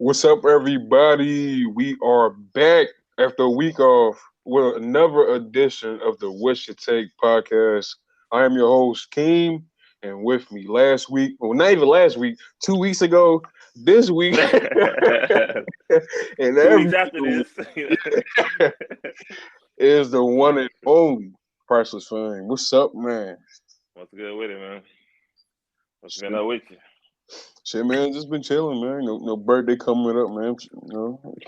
What's up, everybody? We are back after a week off with another edition of the What's Your Take podcast. I am your host, Keem, and with me last week, well, not even last week, 2 weeks ago, this week, and 2 weeks every after this. is the one and only Priceless Fame. What's up, man? What's good with it, man? What's been Shit, up with you? shit, man, just been chilling, man. No birthday coming up, man.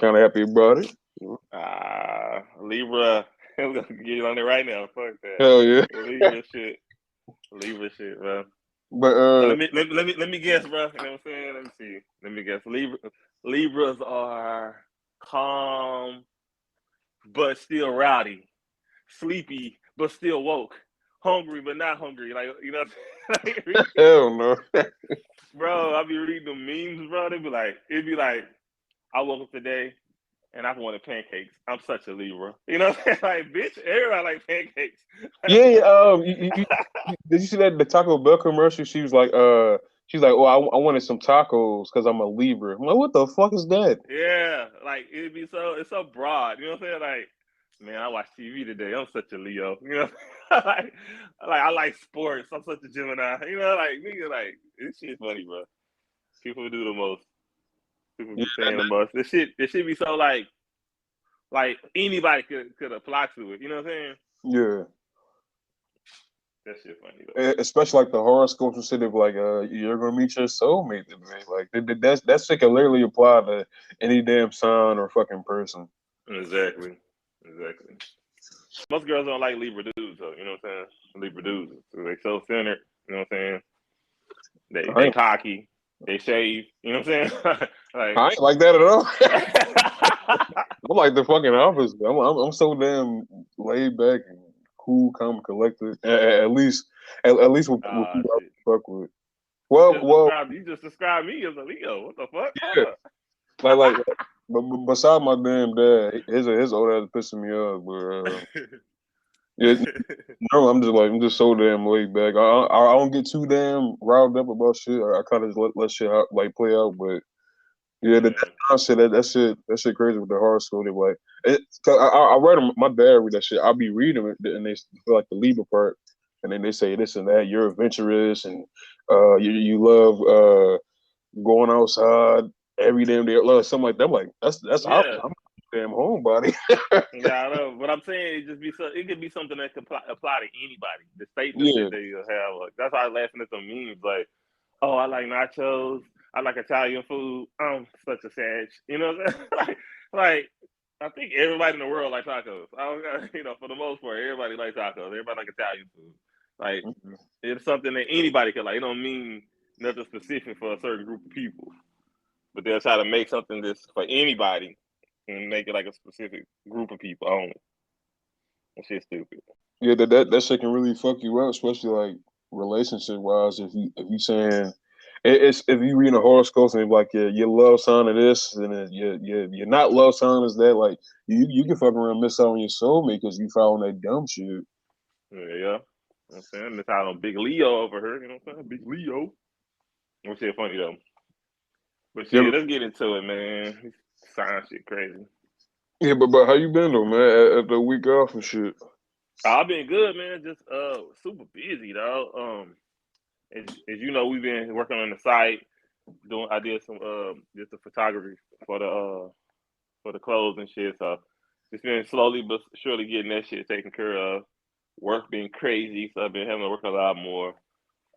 Kind of happy about it. Libra. I'm gonna get you on it right now. Fuck that. Hell yeah. Libra shit. Libra shit, bro. But So let me guess, bro. You know what I'm saying? Let me see. Let me guess. Libras are calm but still rowdy, sleepy but still woke, hungry but not hungry. Like you know, hell no. bro. I be reading the memes, bro. It'd be like, I woke up today and I wanted pancakes. I'm such a Libra. You know what I'm saying? Like, bitch, everybody like pancakes. Yeah, did you see that the Taco Bell commercial? She's like, oh, I wanted some tacos because I'm a Libra. I'm like, what the fuck is that? Yeah, like it's so broad. You know what I'm saying? Like, man, I watched TV today. I'm such a Leo. You know, I like sports. I'm such a Gemini. You know, like nigga, like this shit funny, bro. People do the most. People Yeah, be saying the most. This shit be so like anybody could apply to it. You know what I'm saying? yeah. That shit funny though. Especially like the horoscopes instead of like, you're gonna meet your soulmate today. Like that shit can literally apply to any damn sign or fucking person. Exactly. Most girls don't like Libra dudes, though. You know what I'm saying? Libra dudes, they so centered. You know what I'm saying? I They ain't, cocky. They shave. You know what I'm saying? I ain't like that at all. I'm like the fucking opposite. I'm so damn laid back and cool, calm, collected. At least with people shit. I fuck with. You Well, just well, described me as a Leo. What the fuck? yeah. Like, but beside my damn dad, his old ass pissing me off. But yeah, no, I'm just so damn laid back. I don't get too damn riled up about shit. I kind of just let shit like play out. But yeah, that Yeah. shit, that shit crazy with the horoscope. They like it. Cause I read them. My dad read that shit. I be reading it, and they feel like the Libra part, and then they say this and that. You're adventurous, and you love going outside every damn day. Love something like that. I'm like that's how Yeah. I'm a damn homebody. Yeah, I know. But I'm saying it could be something that could apply to anybody. The statements Yeah, that they have, like, that's why I laughing at some memes like, oh, I like nachos, I like Italian food. I'm such a sag. You know what I'm saying? like I think everybody in the world like tacos. I don't, for the most part, everybody likes tacos. Everybody like Italian food. Like it's something that anybody can like. It don't mean nothing specific for a certain group of people, but they'll try to make something that's for anybody and make it like a specific group of people only. That shit's stupid. yeah. That shit can really fuck you up, especially like relationship wise. If you saying it's if you read a horoscope and like your love sign is this and then your not love sign is that, like you can fuck around and miss out on your soulmate because you following that dumb shit. Yeah. You know what I'm saying? That's how I'm Big Leo over here. You know what I'm saying? Big Leo. That shit funny though. But Yeah, shit, let's get into it, man. This science shit crazy. yeah, but how you been though, man? At the week off and shit. I've been good, man. Just super busy, dog. As you know, we've been working on the site. I did some just the photography for the clothes and shit. So it's been slowly but surely getting that shit taken care of. Work been crazy, so I've been having to work a lot more.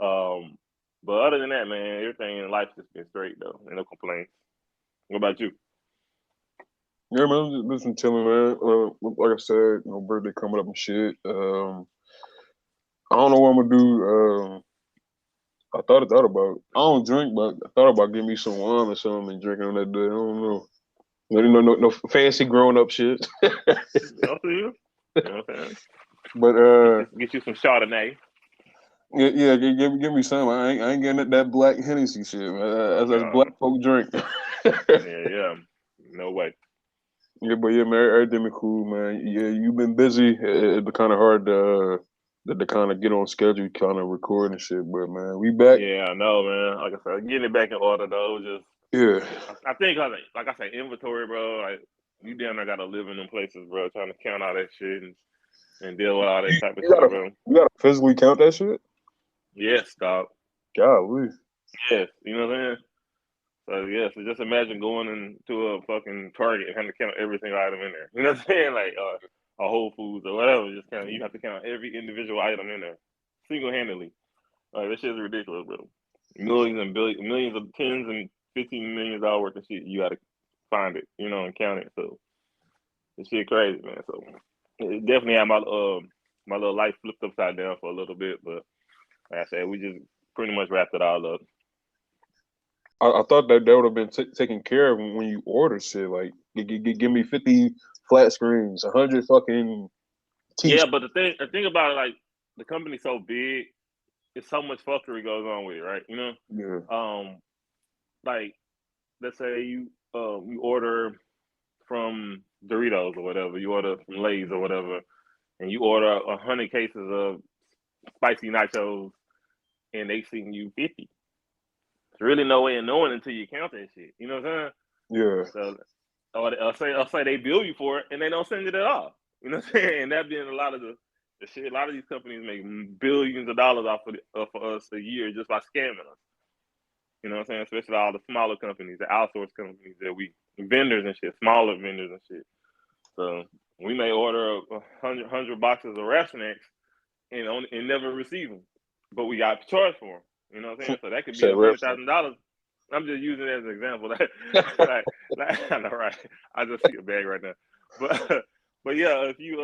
Um, but other than that, man, everything in life has been straight though. No complaints. What about you? Yeah, man, I'm just been chilling, man. Like I said, birthday coming up and shit. I don't know what I'm gonna do. I thought about. I don't drink, but I thought about getting me some wine or something and drinking on that day. I don't know. No fancy grown up shit. I'll see you. You know what I'm saying? But Get you some Chardonnay. yeah, give me some. I ain't getting that black Hennessy shit, man. That's black Um, folk drink. yeah. No way. Yeah, but yeah, man, everything been cool, man. Yeah, you've been busy. It's been kind of hard to kind of get on schedule, kind of record and shit. But man, we back. Yeah, I know, man. Like I said, getting it back in order though. Just Yeah. I think like I say, inventory, bro. Like you damn near gotta live in them places, bro, trying to count all that shit and deal with all that You, type of you shit, gotta bro. you gotta physically count that shit. Yes, dog. Golly. Yes, you know what I'm saying. So yeah, so just imagine going into a fucking Target and having to count every single item in there. You know what I'm saying? Like a Whole Foods or whatever. Just count. You have to count every individual item in there single handedly. Like that shit's ridiculous, bro. Millions and billions, millions of tens and $15 million worth of shit. You got to find it, and count it. So this shit crazy, man. So it definitely had my little life flipped upside down for a little bit, but like I said, we just pretty much wrapped it all up. I thought that would have been taken care of when you order shit. Like, give me 50 flat screens, 100 fucking Yeah, t-shirts. but the thing about it, like the company's so big, it's so much fuckery goes on with it, right? Yeah. Like let's say you order from Doritos or whatever, you order from Lay's or whatever, and you order 100 cases of spicy nachos, and they send you 50. There's really no way of knowing until you count that shit. You know what I'm Yeah. saying? So, I'll say they bill you for it, and they don't send it at all. You know what I'm saying? And that being a lot of the shit. A lot of these companies make billions of dollars off of us a year just by scamming us. You know what I'm saying? Especially all the smaller companies, the outsource companies that we vendors and shit, smaller vendors and shit. So we may order 100 boxes of Rap Snacks and never receive them, but we got charged for them. You know what I'm saying? So that could be Say reference. $100,000. I'm just using it as an example. I know, right? I just see a bag right now, but but yeah, if you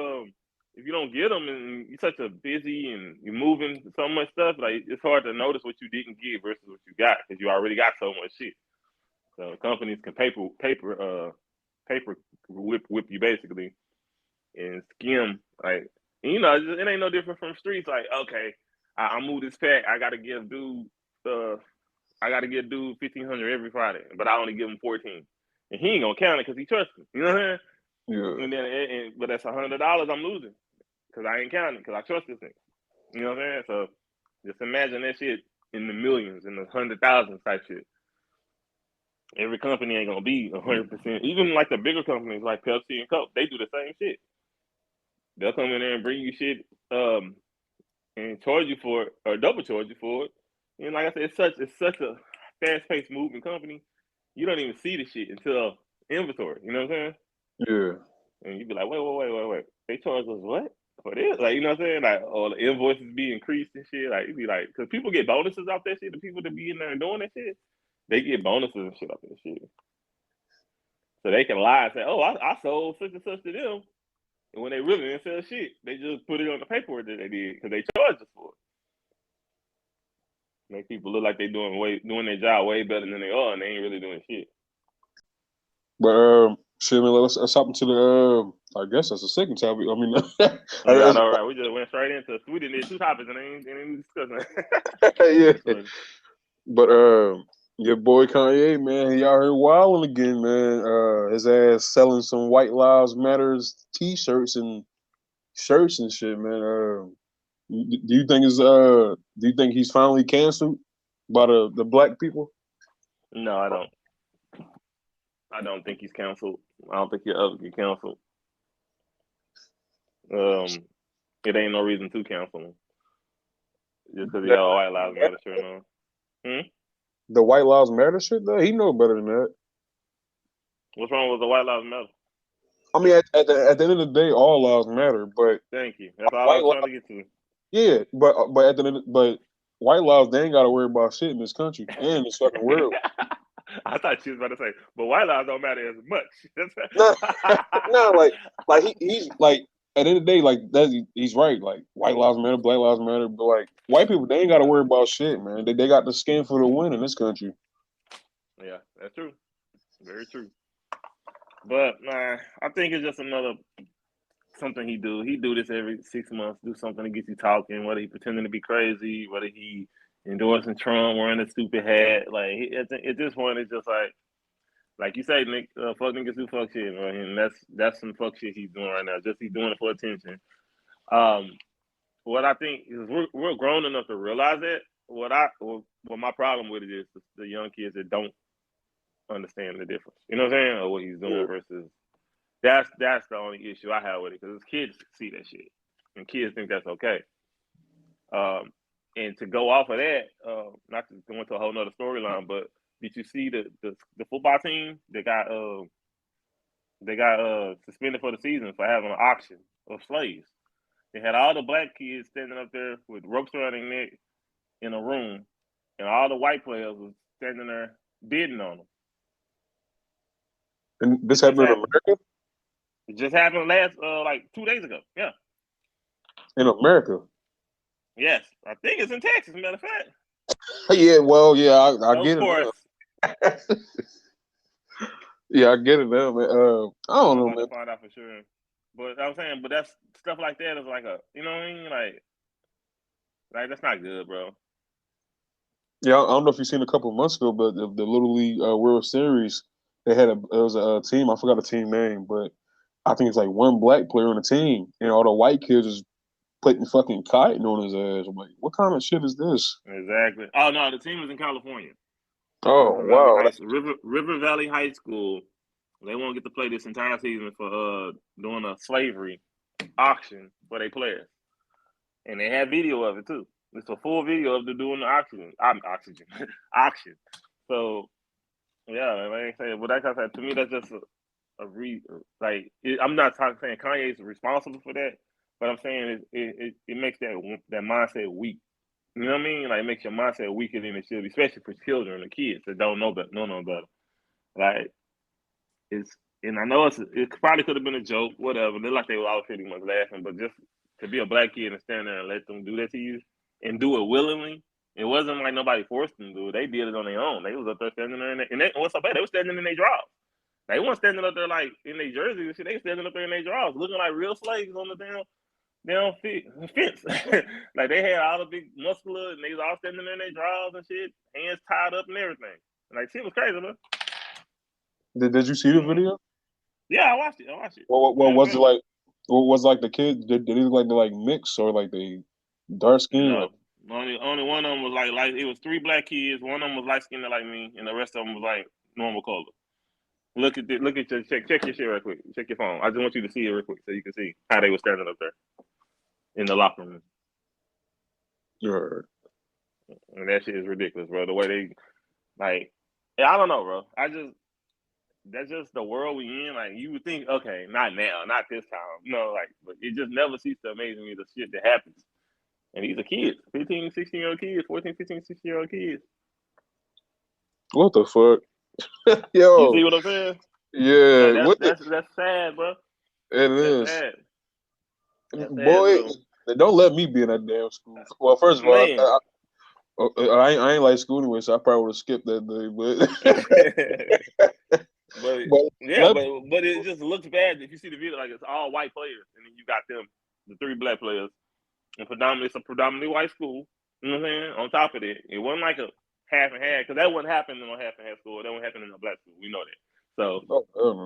don't get them and you're such a busy and you're moving so much stuff, like it's hard to notice what you didn't get versus what you got because you already got so much shit. So companies can paper whip you basically and skim like it ain't no different from streets. Like okay, I move this pack, uh I gotta give dude 1,500 every Friday, but I only give him 14, and he ain't gonna count it because he trusts me. You know what I'm saying? Yeah. But that's $100 I'm losing because I ain't counting because I trust this thing. You know what I'm saying? So just imagine that shit in the millions, in the 100,000 type shit. Every company ain't gonna be 100%. Even like the bigger companies like Pepsi and Coke, they do the same shit. They'll come in there and bring you shit, and charge you for it or double charge you for it. And like I said, it's such a fast paced moving company. You don't even see the shit until inventory. You know what I'm saying? Yeah. And you'd be like, wait. They charge us what for this? Like, you know what I'm saying? Like, all the invoices be increased and shit. Like, you'd be like, because people get bonuses off that shit. The people that be in there doing that shit, they get bonuses and shit off that shit. So they can lie and say, oh, I sold such and such to them. And when they really didn't sell shit, they just put it on the paperwork that they did because they charged us for it. Make people look like they doing their job way better than they are, and they ain't really doing shit. But shit, man, let's hop into the I guess that's the second topic. I mean, Yeah, I know, right? We just went straight into. We did 2 topics and ain't discussing. yeah. But your boy Kanye, man, he out here wilding again, man. His ass selling some White Lives Matters T-shirts and shirts and shit, man. Do you think he's finally canceled by the black people? No, I don't. I don't think he's canceled. I don't think he'll ever get canceled. Um, it ain't no reason to cancel him just because he got a White Lives Matter shirt on. Hmm? The White Lives Matter shit, though, he know better than that. What's wrong with the White Lives Matter? I mean, at the end of the day, all lives matter, but Thank you. That's all I white was trying to lives, get to. yeah, but at the end, but white lives, they ain't got to worry about shit in this country and this fucking world. I thought you was about to say, but white lives don't matter as much. No, no, like he's like at the end of the day, like he's right. Like white lives matter, black lives matter, but like white people, they ain't got to worry about shit, man. They got the skin for the win in this country. Yeah, that's true. Very true. But I think it's just another something he do. He do this every 6 months. Do something to get you talking. Whether he pretending to be crazy, whether he endorsing Trump, wearing a stupid hat. Like at this point, it's just like you say, Nick, fuck niggas who fuck shit, right? And that's some fuck shit he's doing right now. Just he's doing it for attention. Um, what I think is we're grown enough to realize that. What my problem with it is the young kids that don't understand the difference. You know what I'm saying? Or what he's doing versus that's the only issue I have with it because kids see that shit and kids think that's okay. And to go off of that, not to go into a whole nother storyline, but did you see the football team that got suspended for the season for having an auction of slaves? They had all the black kids standing up there with ropes around their neck in a room, and all the white players was standing there bidding on them. And this happened in America? It just happened last like 2 days ago. Yeah. In America? Yes, I think it's in Texas. Matter of fact. Yeah, well, yeah, I get it. Yeah, I get it now, man. I don't know, man. Find out for sure. But I'm saying, but that's stuff like that is like a, you know what I mean? Like that's not good, bro. Yeah, I don't know if you've seen a couple of months ago, but the Little League World Series, they had it was a team. I forgot the team name, but I think it's like one black player on the team, and all the white kids is putting fucking kiting on his ass. I'm like, what kind of shit is this? Exactly. Oh no, the team was in California. Oh wow, River Valley High School. They won't get to play this entire season for doing a slavery auction for their players, and they had video of it too. It's a full video of them doing the auction. So yeah, like I said, but like I said, to me that's just I'm not saying Kanye is responsible for that, but I'm saying it makes that mindset weak. You know what I mean? Like it makes your mindset weaker than it should be, especially for children and kids that don't know better. Like and I know it probably could have been a joke, whatever. They're like they were all pretty much laughing, but just to be a black kid and stand there and let them do that to you and do it willingly, it wasn't like nobody forced them to do it. They did it on their own. They was up there standing there, and what's so bad? They were standing in their drawers. They weren't standing up there like in their jerseys and shit. They were standing up there in their drawers, looking like real slaves on the damn fence. Like they had all the big muscular, and they was all standing there in their drawers and shit, hands tied up and everything. Like shit was crazy, man. Did you see the video? Yeah, I watched it. What was it like? What was like the kids? Did they look like they like mixed or like they dark skin? No. Only one of them was like it was 3 black kids. One of them was light skinned like me, and the rest of them was like normal color. Look at your check your shit real quick. Check your phone. I just want you to see it real quick so you can see how they were standing up there in the locker room. Sure. And that shit is ridiculous, bro. The way they I don't know, bro. That's just the world we in. Like you would think, okay, not now, not this time. No, but it just never ceases to amaze me the shit that happens. And these are kids, 15, 16-year-old kids, 14, 15, 16-year-old kids. What the fuck? Yo. You see what I'm saying? Yeah. Like that's sad, bro. It is. Sad. Boy, don't let me be in that damn school. Well, first of all, I ain't like school anyway, so I probably would have skipped that day. But it just looks bad if you see the video. Like it's all white players, and then you got them, the 3 black players, and it's a predominantly white school. You know what I'm saying? On top of it wasn't like a half and half because that wouldn't happen in a half and half school. That wouldn't happen in a black school. We know that. So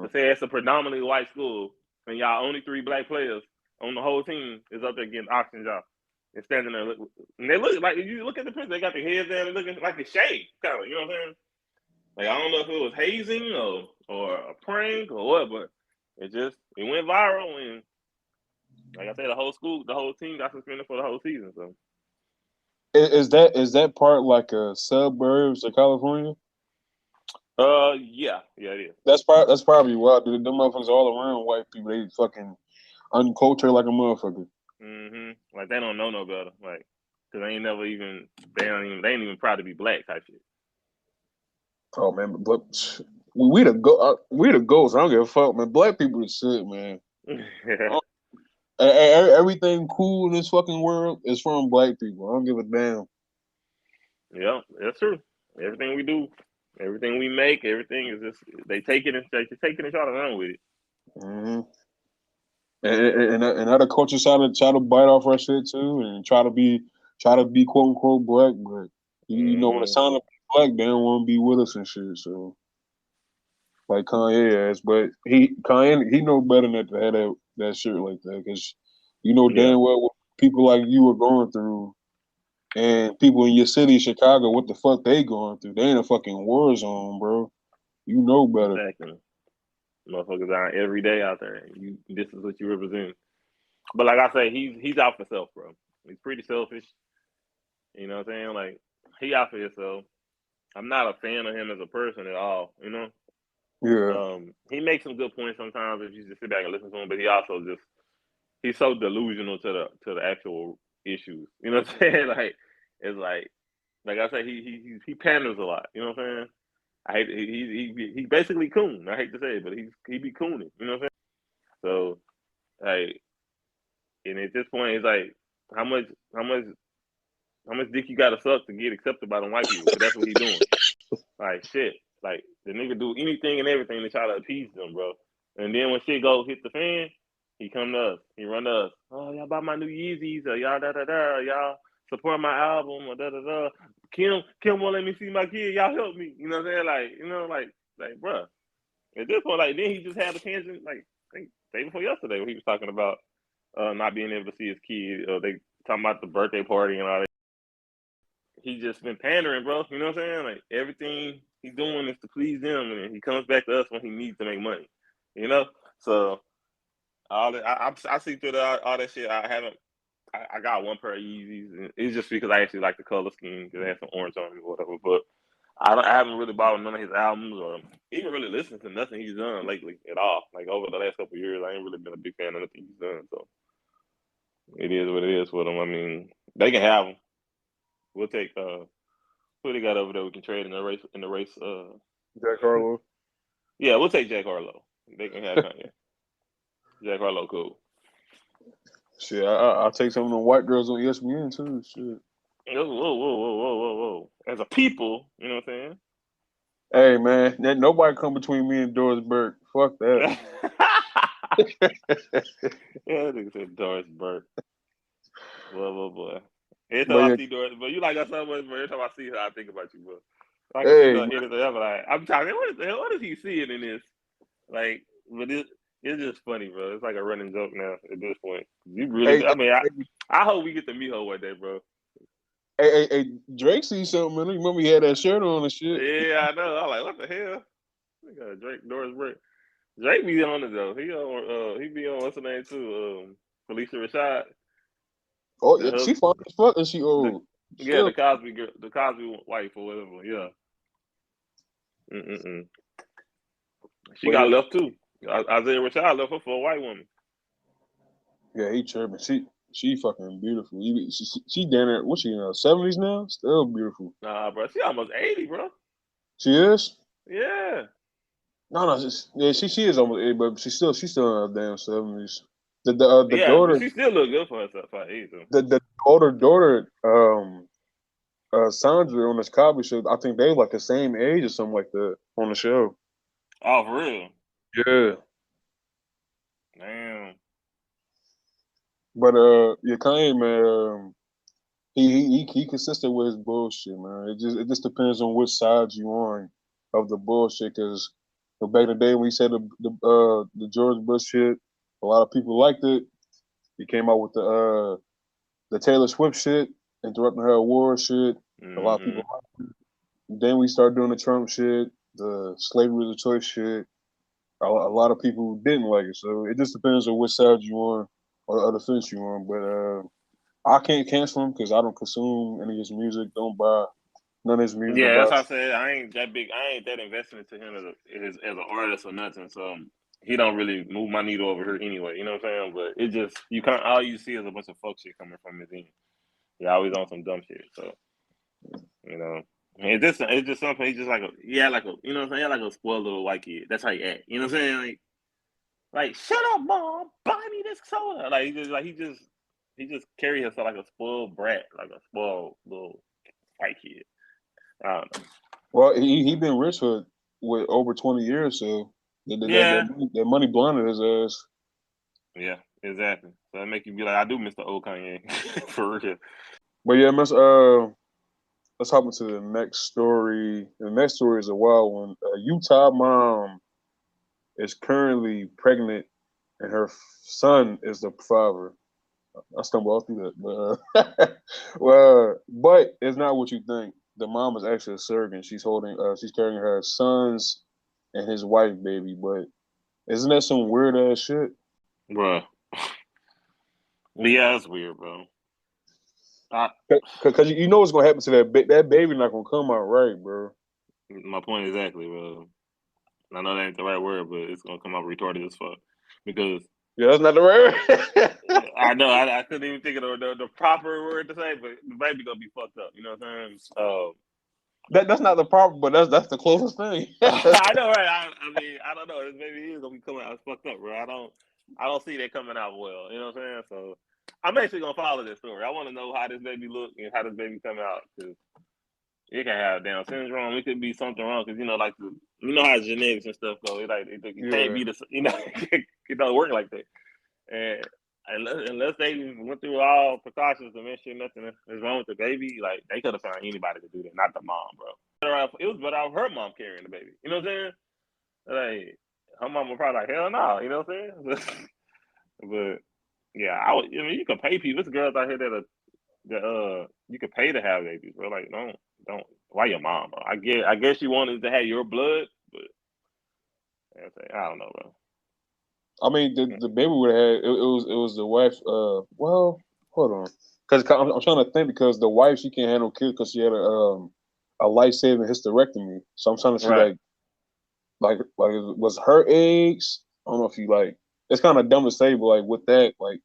to say it's a predominantly white school and y'all only 3 black players on the whole team is up there getting auctioned off and standing there, and they look like you look at the picture. They got their heads down and looking like a shade, kind of. You know what I'm saying? Like I don't know if it was hazing or a prank or what, but it went viral and like I said, the whole team got suspended for the whole season. So is that part like a suburbs of California? Yeah, it is. That's probably wild, dude. Them motherfuckers all around white people. They fucking uncultured like a motherfucker. Like they don't know no better. Like, cause they ain't even proud to be black type shit. Oh man, but we the ghosts. I don't give a fuck, man. Black people is shit, man. Everything cool in this fucking world is from black people. I don't give a damn. Yeah, that's true. Everything we do, everything we make, everything is just they take it and try to run with it. Mm-hmm. And other cultures try to bite off our shit too, and try to be quote unquote black, but you know when it's time to be black, they don't want to be with us and shit. So like Kanye ass, but Kanye he know better than to have that shit like that because you know damn well what people like you are going through, and people in your city, Chicago, what the fuck they going through? They in a fucking war zone, bro. You know better. Exactly. Motherfuckers out every day out there. This is what you represent. But like I say, he's out for self, bro. He's pretty selfish. You know what I'm saying? Like he out for himself. I'm not a fan of him as a person at all. You know. Yeah. He makes some good points sometimes if you just sit back and listen to him, but he also just he's so delusional to the actual issues. You know what I'm saying? Like it's like I say, he panders a lot. You know what I'm saying? I hate he basically coon. I hate to say it, but he be cooning. You know what I'm saying? So like, and at this point, it's like how much how much how much dick you gotta suck to get accepted by the white people? Because that's what he doing. Like shit. Like the nigga do anything and everything to try to appease them, bro. And then when shit go hit the fan, he come to us. He run to us. Oh, y'all buy my new Yeezys, or y'all da da da, y'all support my album, or da da da. Kim won't let me see my kid. Y'all help me. You know what I'm saying? Like, you know, like, bro. At this point, like, then he just had a tangent, like, I think day before yesterday, when he was talking about not being able to see his kid. They talking about the birthday party and all that. He just been pandering, bro. You know what I'm saying? Like everything he's doing is to please them, and he comes back to us when he needs to make money. You know, so all that I see through all that shit. I haven't. I got one pair of Yeezys, and it's just because I actually like the color scheme because it has some orange on it or whatever. But I haven't really bought none of his albums or even really listened to nothing he's done lately at all. Like over the last couple of years, I ain't really been a big fan of nothing he's done. So it is what it is with him. I mean, they can have him. We'll take who they got over there we can trade in the race Jack Harlow. Yeah, we'll take Jack Harlow. They can have Kanye. Jack Harlow, cool. Shit, I'll take some of the white girls on ESPN too. Shit. Whoa. As a people, you know what I'm saying? Hey man, nobody come between me and Doris Burke. Fuck that. Yeah, nigga said Doris Burke. Boy. Every But time yeah, I see Doris, but you like her so much, bro. Every time I see her, I think about you, bro. I can see hey, her anything ever. Like, I'm talking, what is he seeing in this? Like, but it's just funny, bro. It's like a running joke now at this point. You really, hey, I mean, I hope we get to meet her one day, bro. hey, Drake see something, man. Remember he had that shirt on and shit. Yeah, I know. I'm like, what the hell? We got Drake, Doris Burke. Drake be on it though. He be on what's her name too? Felicia Rashad. Oh The yeah, she husband, fine as fuck, and she the old. yeah, Still, the Cosby girl, the Cosby wife or whatever. Yeah. Mm-mm. She but yeah, got left too. Isaiah Rashad left her for a white woman. yeah, he chirping. She fucking beautiful. She down there. What she in her 70s now? Still beautiful. Nah, bro, she almost 80, bro. She is. Yeah. No, yeah, she is almost 80, but she's still in her damn 70s. The Yeah, but daughter she still look good for herself for her age though. the older daughter Sandra on this Cosby show. I think they like the same age or something like that on the show. Oh, for real? Yeah, Damn. but yeah, Kanye man, he consistent with his bullshit, man. It just depends on which side you on of the bullshit. Because back in the day when he said the George Bush shit, a lot of people liked it. He came out with the Taylor Swift shit, interrupting her award shit. A lot of Mm-hmm. people liked it. Then we started doing the Trump shit, the slavery is a choice shit. A lot of people didn't like it. So it just depends on which side you on or the fence you on. But I can't cancel him because I don't consume any of his music. Don't buy none of his music Yeah, that's about. how I said I ain't that big. I ain't that invested into him as an artist or nothing. So he don't really move my needle over here anyway. You know what I'm saying? But it just you can't. All you see is a bunch of fuck shit coming from his end. He always on some dumb shit. So you know, it's just something. He's just like like a you know what I'm saying? Like a spoiled little white kid. That's how he act. You know what I'm saying? Like shut up, mom. Buy me this soda. Like he just carry himself like a spoiled brat, like a spoiled little white kid. I don't know. Well, he been rich for with over 20 years, so Yeah, that money blinded his ass. yeah, exactly. So that make you be like, I do miss the old Kanye for real. But yeah, let's hop into the next story. The next story is a wild one. A Utah mom is currently pregnant, and her son is the father. I stumbled all through that, but but it's not what you think. The mom is actually a surrogate. She's carrying her son's and his wife, baby. But isn't that some weird ass shit? Bro. Yeah, that's weird, bro. Cause you know what's gonna happen to that baby not gonna come out right, bro. My point exactly, bro. I know that ain't the right word, but it's gonna come out retarded as fuck. Because Yeah, that's not the right word. I know I couldn't even think of the proper word to say, but the baby gonna be fucked up. You know what I'm saying? That's not the problem, but that's the closest thing. I know, right? I mean, I don't know. This baby is gonna be coming out fucked up, bro. I don't see that coming out well. You know what I'm saying? So I'm actually gonna follow this story. I want to know how this baby look and how this baby come out because it can have Down syndrome. It could be something wrong because like you know how genetics and stuff go. It can't Yeah. be it don't work like that. And unless they went through all precautions to make sure nothing is wrong with the baby, like they could have found anybody to do that, not the mom, bro. It was better off her mom carrying the baby. You know what I'm saying? Like her mom was probably like, hell no, you know what I'm saying? But yeah, I mean, you can pay people. There's girls out here that you can pay to have babies, bro. Like don't. Why your mom, bro? I guess you wanted to have your blood, but I don't know, bro. I mean, the baby would have had it was the wife. Well, hold on, because I'm trying to think because the wife she can't handle kids because she had a life saving hysterectomy. So I'm trying to see Right. like was her eggs? I don't know if you like. It's kind of dumb to say, but like with that, like,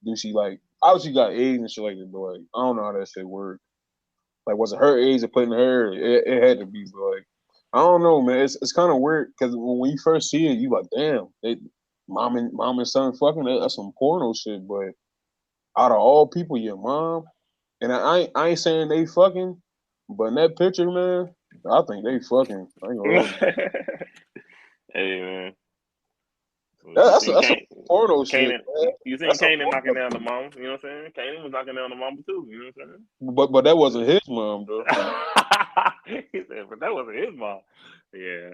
do she like obviously got eggs and shit like that, but like I don't know how that shit worked. Like, was it her eggs that put in her? It had to be, but like I don't know, man. It's kind of weird because when you first see it, you like, damn, mom and son fucking. That's some porno shit. But out of all people, your mom and I ain't saying they fucking, but in that picture, man, I think they fucking. I ain't gonna lie. Hey man, you That's seen that's some porno shit, Kanan? man. You seen That's some Kanan knocking porno down the shit. mom? You know what I'm saying? Kanan was knocking down the mama too. You know what But that wasn't his mom though. I'm saying? He said, but that wasn't his mom. Yeah,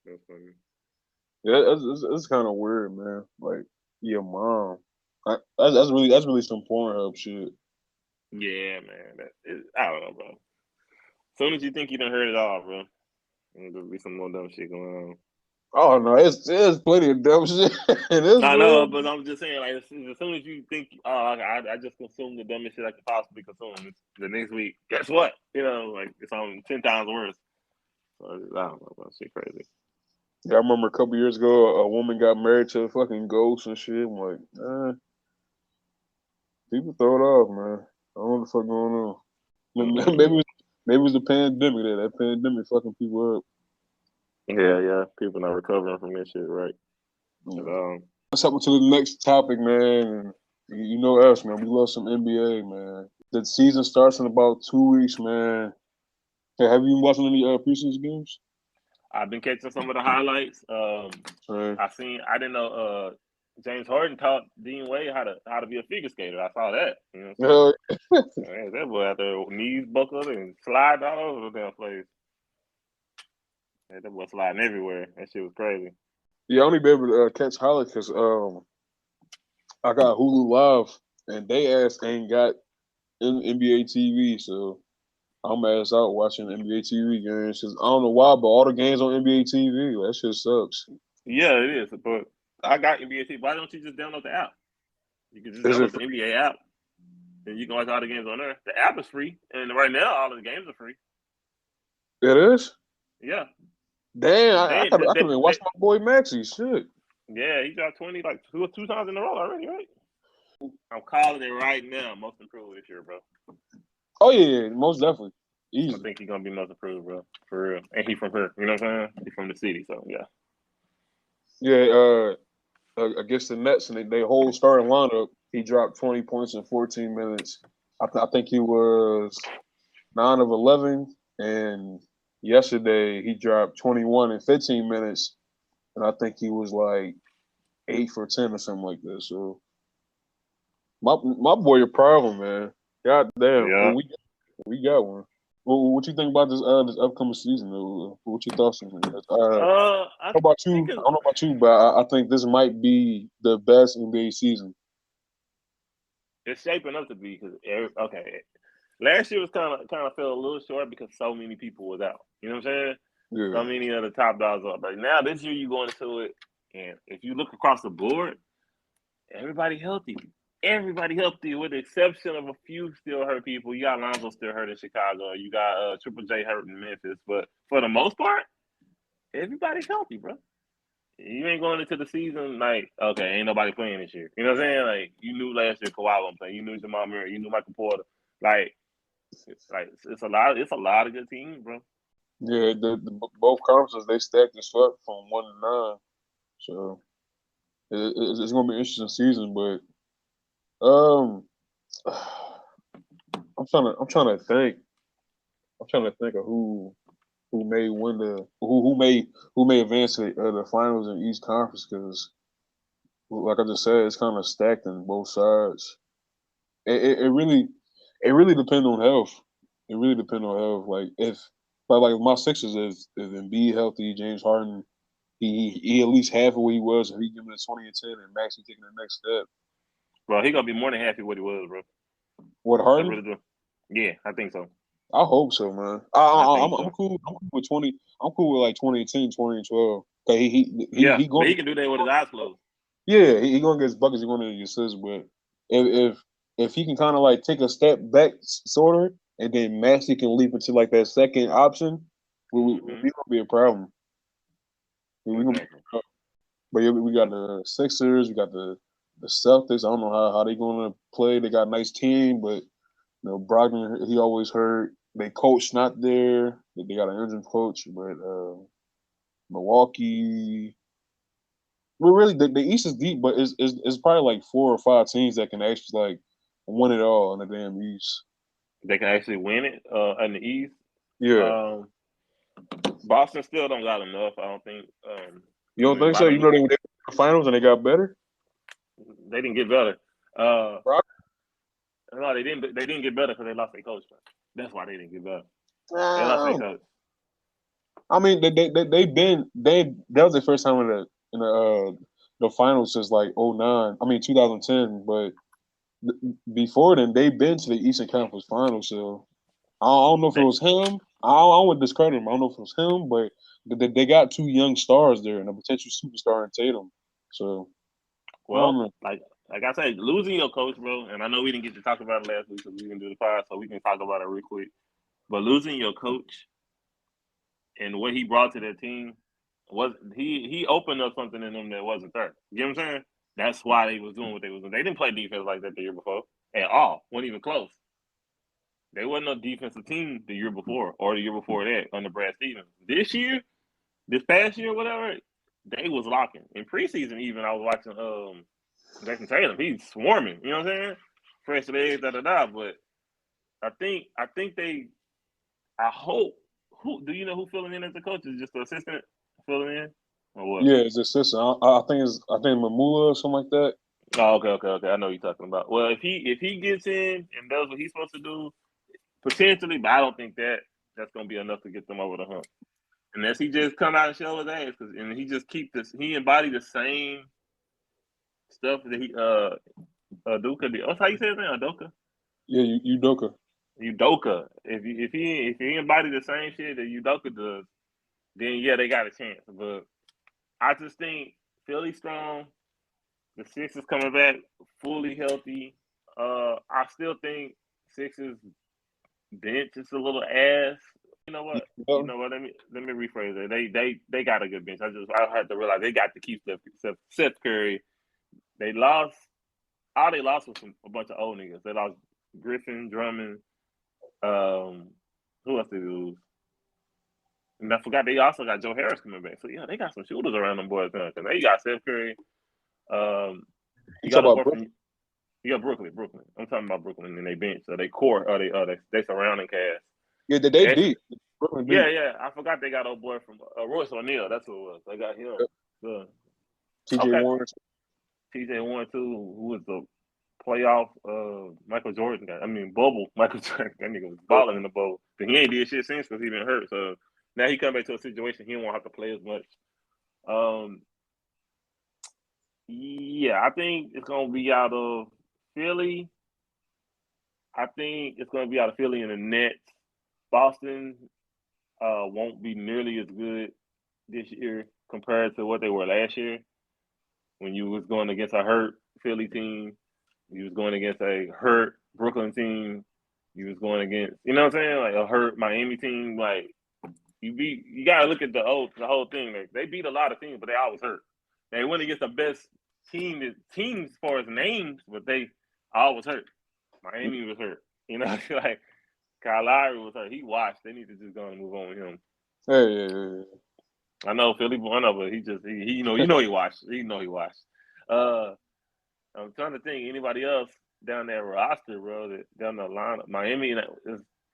that's funny. Yeah, it's kind of weird, man. Like your mom. That's really some Pornhub shit. Yeah, man. I don't know, bro. As soon as you think you done heard it all, bro, there'll be some more dumb shit going on. Oh no, it's plenty of dumb shit in this I know, world. but I'm just saying, like, as soon as you think, oh, I just consumed the dumbest shit I could possibly consume, the next week, guess what? Like, it's on 10 times worse. So, I don't know, bro. Shit crazy. Yeah, I remember a couple years ago, a woman got married to a fucking ghost and shit. I'm like, people throw it off, man. I don't know what the fuck going on. Mm-hmm. Maybe it was the pandemic. That pandemic fucking people up. Yeah. People not recovering from that shit, right? But, Yeah. Let's hop into the next topic, man. And you know us, man. We love some NBA, man. The season starts in about 2 weeks, man. Hey, have you been watching any preseason games? I've been catching some of the highlights. Right. I didn't know James Harden taught Dean Wade how to be a figure skater. I saw that. You know what I'm saying? Yeah, Man, that boy out there knees buckled and sliding all over the damn place. Man, that boy sliding everywhere. That shit was crazy. yeah. I only be able to catch highlights because I got Hulu Live and they ass ain't got NBA TV, so I'm ass out watching NBA TV games. 'Cause I don't know why, but all the games on NBA TV, that shit sucks. Yeah, it is. But I got NBA TV. Why don't you just download the app? You can just Is it? download the NBA app and you can watch all the games on there. The app is free, and right now all of the games are free. It is. Yeah, Damn, they, I could have been they watching my boy Maxie. Shit. yeah, he dropped 20 like two times in a row already, right? I'm calling it right now. Most improved this year, bro. Oh yeah, most definitely, I easy. think he's gonna be most improved, bro. For real. And he from here. You know what I'm saying? He from the city, so yeah. Yeah, against the Nets and they whole starting lineup, he dropped 20 points in 14 minutes. I think he was 9 of 11, and yesterday he dropped 21 in 15 minutes, and I think he was like 8 for 10 or something like that. So my boy a problem, man. God damn, Yeah. we got one. What you think about this upcoming season? What your thoughts on this? I How about you? think I don't know about you, but I think this might be the best NBA season. it's shaping up to be because okay. Last year was kind of fell a little short because so many people was out. You know what I'm saying? Yeah. So many of the top dogs are. But now this year you go into it, and if you look across the board, everybody healthy. Everybody healthy, with the exception of a few still hurt people. You got Lonzo still hurt in Chicago. You got Triple J hurt in Memphis. But for the most part, everybody's healthy, bro. You ain't going into the season like, okay, ain't nobody playing this year. You know what I'm saying? Like, you knew last year Kawhi wasn't playing. You knew Jamal Murray. You knew Michael Porter. It's a lot. It's a lot of good teams, bro. Yeah, both conferences they stacked as fuck from 1 to 9, so it's gonna be an interesting season. But I'm trying to think of who may win who may advance to the finals in each conference because, like I just said, it's kind of stacked on both sides. It really depends on health. It really depends on health. Like if like my Sixers is Embiid healthy, James Harden he at least half of what he was, and he give him the 20 and 10, and Maxey taking the next step. Bro, he gonna be more than happy what he was, bro. What I Harden? really do. Yeah, I think so. I hope so, man. I think I'm so. cool. I'm cool with 20. I'm cool with like 20 and 10, 20 and 12. Okay, Yeah, he but going. he can do that with his eyes closed. Yeah, he gonna get his buckets. He gonna get his assists. But if he can kind of like take a step back, sort of, and then Maxey can leap into like that second option, we gonna be a problem. We gonna be Exactly. a problem. But yeah, we got the Sixers. We got the Celtics. I don't know how they gonna play. They got a nice team, but Brogdon, he always hurt. They coach not there. They got an engine coach, but Milwaukee. Well, really, the East is deep, but it's probably like 4 or 5 teams that can actually like win it all in the damn East. They can actually win it in the East. Yeah, Boston still don't got enough. I don't think. you I don't mean, think by so? the You know they were in the finals and they got better. they didn't get better. Brock? No, they didn't. They didn't get better because they lost their coach. That's why they didn't get better. They lost their Nah, coach. I mean that was their first time in the finals since like '09. I mean 2010, but before then they've been to the Eastern Conference Finals. So I don't know if it was him. I don't want to discredit him. I don't know if it was him, but they got 2 young stars there and a potential superstar in Tatum. So I don't Well, know. like I said, losing your coach, bro. And I know we didn't get to talk about it last week because we didn't do the pod, so we can talk about it real quick. But losing your coach and what he brought to their team was he opened up something in them that wasn't there. You know what I'm saying? That's why they was doing what they was doing. They didn't play defense like that the year before at all. Wasn't even close. They wasn't a defensive team the year before or the year before that under Brad Stevens. This past year, whatever, they was locking. In preseason, even I was watching Jason Tatum. He's swarming. You know what I'm saying? Fresh legs, da. But I think they. I hope. Who do you know who filling in as the coach? Is just the assistant filling in, or what? Yeah, it's assistant. I think Mamula or something like that. Oh, okay. I know what you're talking about. Well, if he gets in and does what he's supposed to do, potentially, but I don't think that's gonna be enough to get them over the hump. Unless he just come out and show his ass, and he just keep this, he embody the same stuff that he Udoka did. What's how you say his name? Udoka? Yeah, Udoka. Udoka. If he embody the same shit that Udoka does, then yeah, they got a chance. But I just think Philly strong. The Sixers coming back fully healthy. I still think Sixers bench is a little ass. You know what? Yeah. You know what? Let me rephrase it. They got a good bench. I had to realize they got to keep Seth Curry. They lost. All they lost was a bunch of old niggas. They lost Griffin, Drummond. Who else did they lose? And I forgot they also got Joe Harris coming back. So yeah, they got some shooters around them boys now. Cause they got Seth Curry. You You got talk a about boy Brooklyn? from you got Brooklyn. I'm talking about Brooklyn and they bench. So they core or they surrounding cast. Yeah, they deep. Brooklyn deep. Yeah. I forgot they got old boy from Royce O'Neal. That's who it was. They got him. So, TJ okay. Warren. TJ Warren too, who was the playoff Michael Jordan guy. I mean bubble Michael Jordan. That nigga was balling in the bubble. But he ain't did shit since because he been hurt. So now he come back to a situation he won't have to play as much. Yeah, I think it's gonna be out of Philly. I think it's gonna be out of Philly and the Nets. Boston. won't be nearly as good this year compared to what they were last year. When you was going against a hurt Philly team, you was going against a hurt Brooklyn team, you was going against, you know what I'm saying, like a hurt Miami team. Like you gotta look at the whole thing. Like, they beat a lot of teams, but they always hurt. They went against the best teams as far as names, but they always hurt. Miami was hurt. You know, like Kyle Lowry was hurt. He washed. They need to just go and move on with him. Hey. I know Philly won over. He you know he watched. He know he watched. Uh, I'm trying to think anybody else down that roster, bro. That down the lineup, Miami.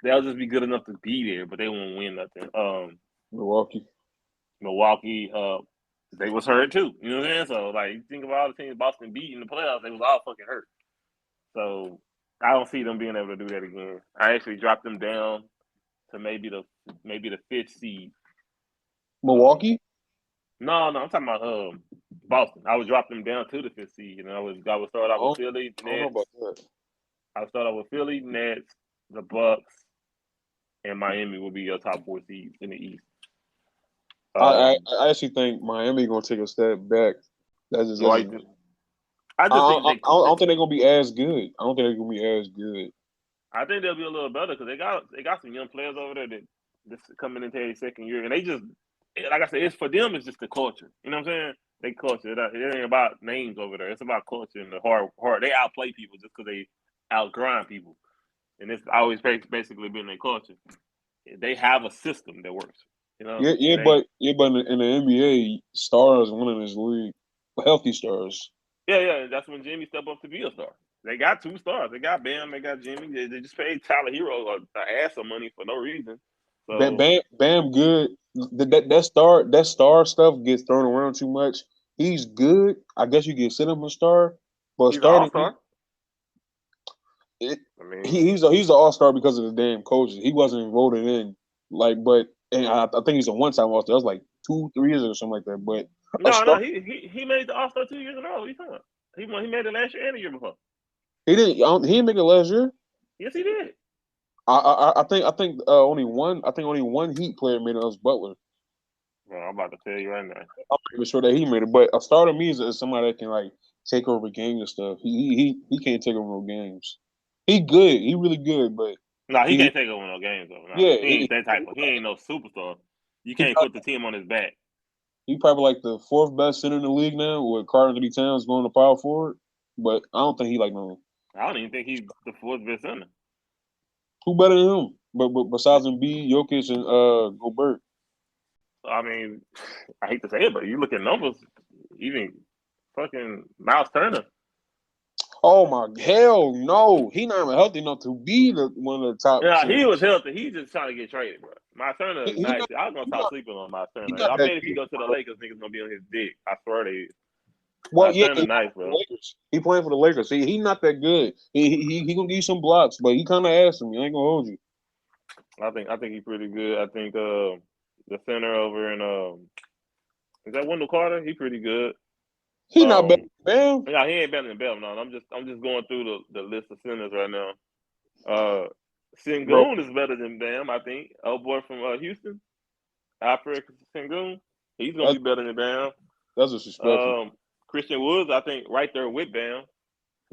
They'll just be good enough to be there, but they won't win nothing. Milwaukee. They was hurt too. You know what I'm saying? So like, you think of all the teams Boston beat in the playoffs, they was all fucking hurt. So I don't see them being able to do that again. I actually dropped them down to maybe the fifth seed. Milwaukee? No, I'm talking about Boston. I would drop them down to the fifth seed. You know, I would start off with Philly, Nets. I don't know about that. I would start off with Philly, Nets, the Bucks, and Miami will be your top 4 seeds in the East. I actually think Miami gonna take a step back. I don't think they're gonna be as good. I don't think they're gonna be as good. I think they'll be a little better because they got some young players over there that just coming into their second year, and they just, like I said, it's for them. It's just the culture. You know what I'm saying? They culture. It ain't about names over there. It's about culture and the hard. They outplay people just because they outgrind people, and it's always basically been their culture. They have a system that works. You know? But in the NBA, stars winning this league, healthy stars. Yeah. That's when Jimmy stepped up to be a star. They got 2 stars. They got Bam. They got Jimmy. They just paid Tyler Hero an ass of money for no reason. So Bam, good. That star stuff gets thrown around too much. He's good. I guess you can sit him a star, but he's an all-star. He's an all-star because of the damn coaches. He wasn't voted in, and I think he's a one-time all-star. That was like 2-3 years ago or something like that. But no, he made the all-star 2 years in a row. What are you talking about? He made it last year and the year before. He didn't. He didn't make it last year. Yes, he did. I think only one Heat player made it. Us Butler. Well, I'm about to tell you right now. I'm not even sure that he made it, but a starter means is somebody that can like take over games and stuff. He can't take over no games. He good. He really good, but he can't take over no games though. No, yeah, he ain't that type of. He ain't no superstar. You can't put the team on his back. He probably like the 4th best center in the league now, with Karl-Anthony Towns going to power forward. But I don't think he like no. I don't even think he's the 4th best center. Who better than him? But besides Embiid, Jokic, and Gobert. I mean, I hate to say it, but you look at numbers, even fucking Miles Turner. Oh my hell no! He not even healthy enough to be one of the top. Yeah, he was healthy. He's just trying to get traded, bro. Miles Turner is nice. I was gonna stop sleeping on Miles Turner. I bet if he goes to the Lakers, niggas gonna be on his dick. I swear they. Well, yeah, nice, bro. He playing for the Lakers. He not that good. He gonna give you some blocks, but he kind of asked him. He ain't gonna hold you. I think he's pretty good. I think the center over in is that Wendell Carter? He pretty good. He not better than Bam. Yeah, he ain't better than Bam. No, I'm just going through the list of centers right now. Sengun is better than Bam, I think. Old boy from Houston, Alfred Sengun. He's gonna be better than Bam. That's disrespectful. Christian Woods, I think, right there with Bam.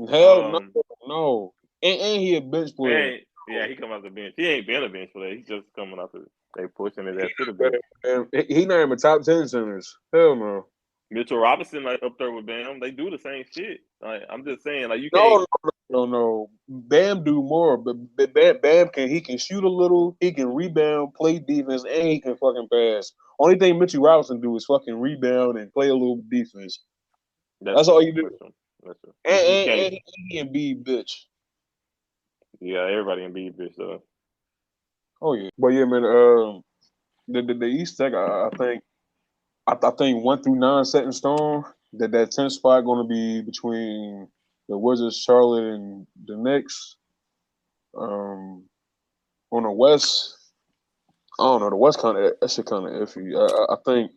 Hell no. And he a bench player. He come off the bench. He ain't been a bench player. He's just coming off they pushing his ass to the bench. He not even top 10 centers. Hell no. Mitchell Robinson like up there with Bam. They do the same shit. Like, I'm just saying, like, you can't. No. Bam do more, but Bam can shoot a little. He can rebound, play defense, and he can fucking pass. Only thing Mitchell Robinson do is fucking rebound and play a little defense. That's all you do. That's true. And he can be bitch. Yeah, everybody can be bitch though. Oh yeah, but yeah, man. The East Tech, I think 1 through 9 set in stone. That 10th spot going to be between the Wizards, Charlotte, and the Knicks. On the West, I don't know. The West that shit kind of iffy. I think,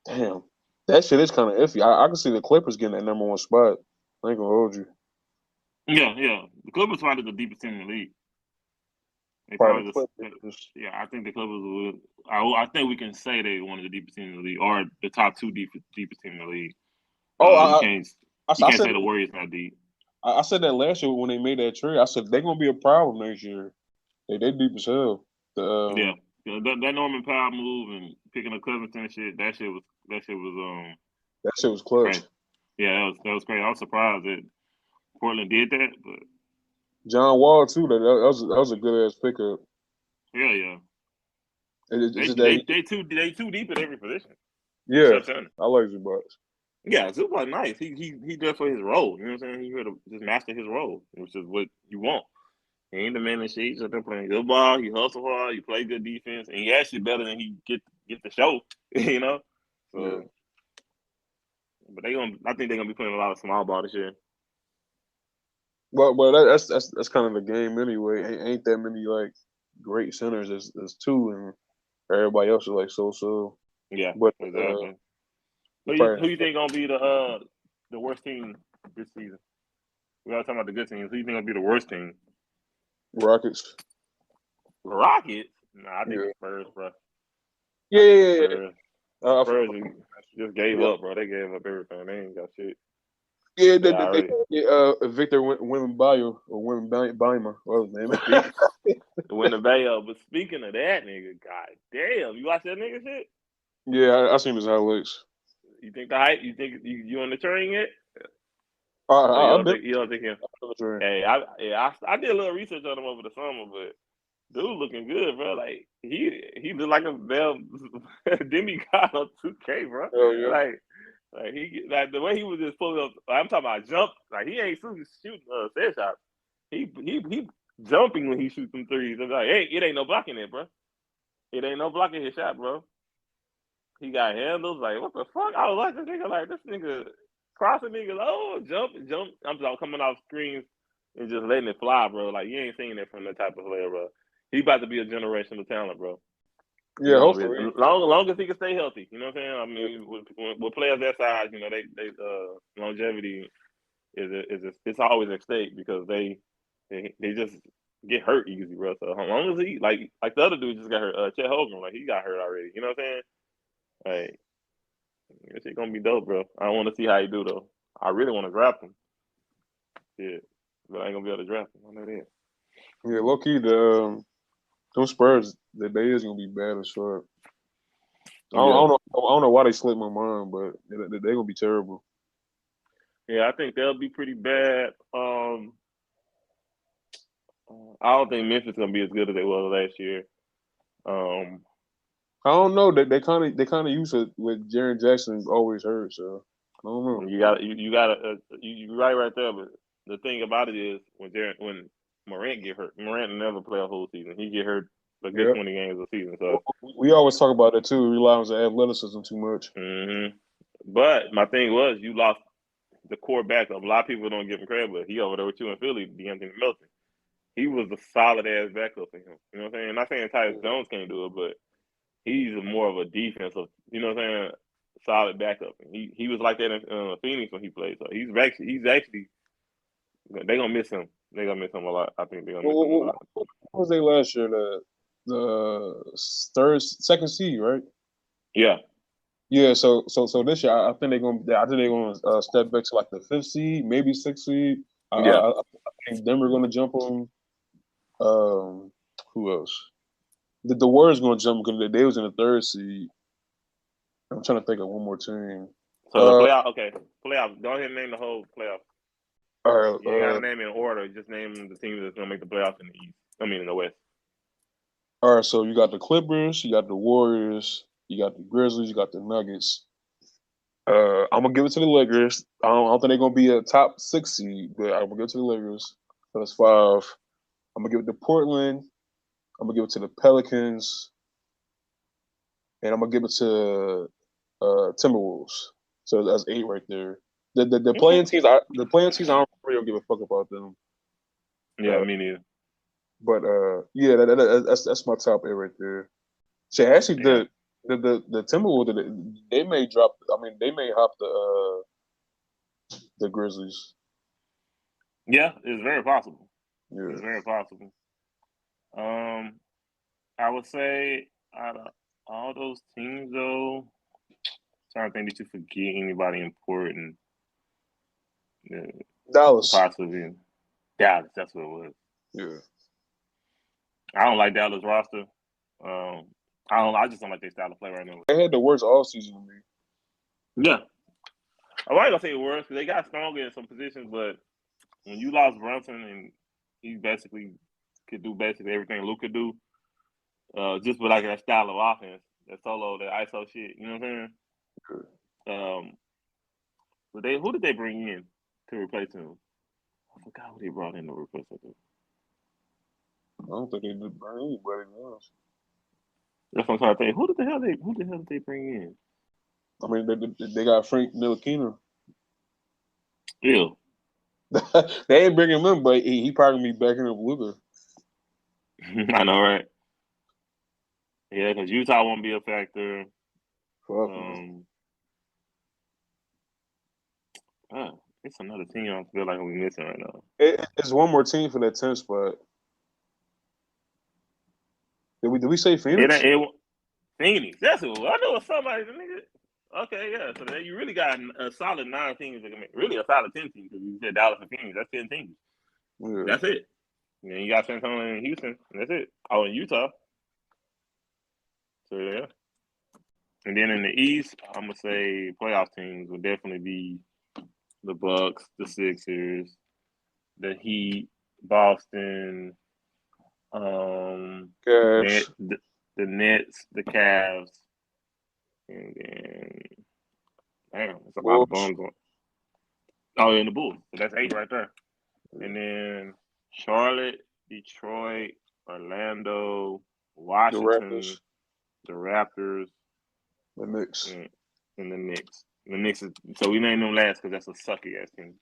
damn, that shit is kind of iffy. I can see the Clippers getting that number 1 spot. I ain't gonna hold you. Yeah. The Clippers spot is the deepest team in the league. They Probably probably the just, Clippers. yeah. I think the Clippers would. I think we can say they one of the deepest teams in the league, or the top two deepest team in the league. Oh, You can't I say said the Warriors not deep. I said that last year when they made that trade. I said they're gonna be a problem next year. They deep as hell. The Yeah, that Norman Powell move and picking up Covington shit. That shit was that shit was clutch. crazy. Yeah, that was crazy. I was surprised that Portland did that, but John Wall too. That was a good ass pickup. yeah. It's They just they that they too they too deep at every position yeah, except center. I like Zubac. Yeah, Zubac nice. He does for his role. You know what I'm saying? He here to just master his role, which is what you want. He ain't the man in sheets. He's there playing good ball. He hustle hard. He play good defense, and he actually better than he get the show. You know. Yeah. So, but I think they're gonna be playing a lot of small ball this year. Well, that's kind of the game anyway. Ain't that many like great centers? There's two, and everybody else is like so. Yeah, But exactly. Who probably you think gonna be the worst team this season? We all talking about the good teams. Who you think gonna be the worst team? Rockets. The Rockets? Nah, I think Yeah. the Spurs, bro. Yeah. Spurs just gave up, bro. They gave up everything. They ain't got shit. Yeah, Victor Wembanyama or Wembanyama, what was his name? Win the Bay up. But speaking of that nigga, god damn, you watch that nigga shit? Yeah, I seen his highlights. You think the hype? You think you on the train yet? I've been You don't think him? on the train. Hey, I did a little research on him over the summer, but dude looking good, bro. Like he look like a damn demigod on 2K, bro. Hell yeah. Like the way he was just pulling up. I'm talking about jump. Like he ain't shooting set shots. He jumping when he shoots them threes. I'm like, hey, it ain't no blocking it, bro. It ain't no blocking his shot, bro. He got handles. Like what the fuck? I was like this nigga. Like this nigga crossing niggas. Oh, jump. I'm just coming off screens and just letting it fly, bro. Like you ain't seen it from that type of player, bro. He about to be a generational talent, bro. Yeah, hopefully. Long as he can stay healthy, you know what I'm saying? I mean, with players that size, you know, they longevity it's always at stake because they just get hurt easy, bro. So as long as he like the other dude just got hurt, Chet Holmgren, like he got hurt already. You know what I'm saying? Like this shit gonna be dope, bro. I want to see how he do though. I really want to draft him. Yeah, but I ain't gonna be able to draft him. I know that. Yeah, low key, those Spurs, the day is gonna be bad as fuck. I don't know why they slipped my mind, but they're gonna be terrible. Yeah, I think they'll be pretty bad. I don't think Memphis gonna be as good as they was last year. I don't know. They kind of used to with Jaren Jackson always hurt, so I don't know. You right there. But the thing about it is when Morant get hurt, Morant never play a whole season. He get hurt a good 20 games a season. So we always talk about that too. Rely on the athleticism too much. Mm-hmm. But my thing was you lost the core backup. A lot of people don't give him credit, but he over there with you in Philly, DeAnthony Melton. He was a solid ass backup for him. You know what I'm saying? I'm not saying Tyus Jones can't do it, but he's more of a defensive, you know what I'm saying, solid backup. He was like that in Phoenix when he played. So he's actually they're gonna miss him. They're gonna miss him a lot. I think they're gonna miss him a lot. What was they last year? The second seed, right? Yeah. Yeah. So this year, I think they're gonna step back to like the fifth seed, maybe sixth seed. I think Denver gonna jump them. Who else? The Warriors gonna jump because they was in the third seed. I'm trying to think of one more team. So the playoff, okay, playoff. Go ahead and name the whole playoff. All right, you gotta name it in order. Just name the team that's gonna make the playoffs in the East. I mean in the West. All right, so you got the Clippers, you got the Warriors, you got the Grizzlies, you got the Nuggets. I'm gonna give it to the Lakers. I don't think they're gonna be a top 6 seed, but I'm gonna give it to the Lakers. That's 5. I'm gonna give it to Portland. I'm gonna give it to the Pelicans, and I'm gonna give it to Timberwolves. So that's 8 right there. The playing teams, I don't really give a fuck about them. Yeah, me neither. But yeah, that's my top 8 right there. So actually, the Timberwolves, they may drop. I mean, they may hop the Grizzlies. Yeah, it's very possible. Yeah. It's very possible. I would say out of all those teams, though, trying to think that you forget anybody important. Dallas. Possibly Dallas. That's what it was. Yeah. I don't like Dallas roster. I don't. I just don't like their style of play right now. They had the worst offseason to me. Yeah, I ain't gonna say worse because they got stronger in some positions, but when you lost Brunson and he basically could do basically everything Luke could do, just with like that style of offense, that solo, that ISO shit. You know what I'm saying? But who did they bring in to replace him? I forgot who they brought in to replace him. I don't think they did bring anybody else. That's what I'm trying to think. Who the hell did they bring in? I mean, they got Frank Ntilikina. Ew. They ain't bringing him in, but he probably be backing up Luka. I know, right? Yeah, because Utah won't be a factor. It's another team I feel like we're missing right now. It's one more team for that 10 spot. Did we say Phoenix? Phoenix. That's who I know. Somebody, nigga. Okay, yeah. So then you really got a solid 9 teams. Really a solid 10 teams because you said Dallas and Phoenix. That's 10 teams. Yeah. That's it. And then you got San Antonio and Houston. And that's it. Oh, and Utah. So yeah. And then in the East, I'm gonna say playoff teams would definitely be the Bucks, the Sixers, the Heat, Boston, Cavs. the Nets, the Cavs, and then damn, it's a lot of bums on. Oh, and the Bulls. So that's 8 right there. And then Charlotte, Detroit, Orlando, Washington, the Raptors, the Knicks, and the Knicks. The Knicks is so we named them last because that's a sucky ass team.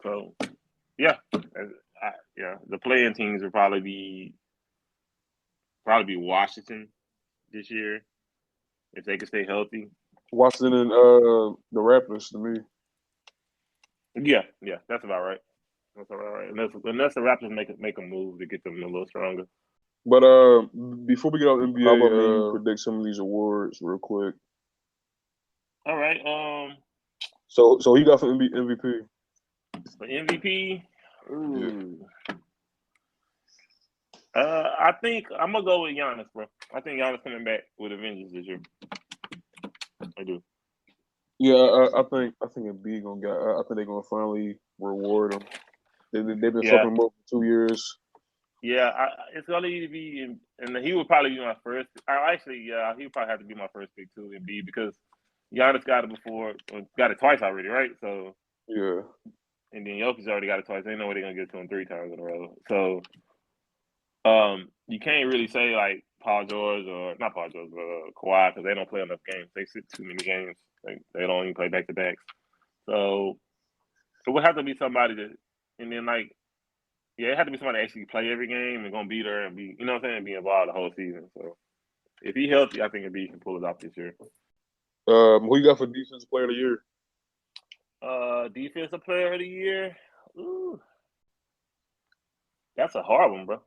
So yeah, the playing teams would probably be Washington this year if they could stay healthy. Washington and the Raptors to me. Yeah, that's about right. That's about right. Unless the Raptors make a move to get them a little stronger. But before we get off NBA, how about me predict some of these awards real quick? All right. So he got for MVP. For MVP, ooh. Yeah. I think I'm gonna go with Giannis, bro. I think Giannis coming back with Avengers this year. I do. Yeah, I think Embiid gonna get. I think they're gonna finally reward him. They've been fucking him up for 2 years. Yeah, it's gonna need to be, and he would probably be my first. He would probably have to be my first pick too, Embiid, because Giannis got it before, got it twice already, right? So yeah, and then Jokic already got it twice. They know they're gonna get it to him 3 times in a row. So you can't really say like Paul George or not Paul George, but Kawhi, because they don't play enough games. They sit too many games. They don't even play back to backs. So it would have to be somebody that, and then like. Yeah, it had to be somebody that actually play every game and gonna be there and be, you know what I'm saying, be involved the whole season. So if he healthy, I think Embiid can pull it off this year. Who you got for defensive player of the year? Defensive player of the year. Ooh, that's a hard one, bro.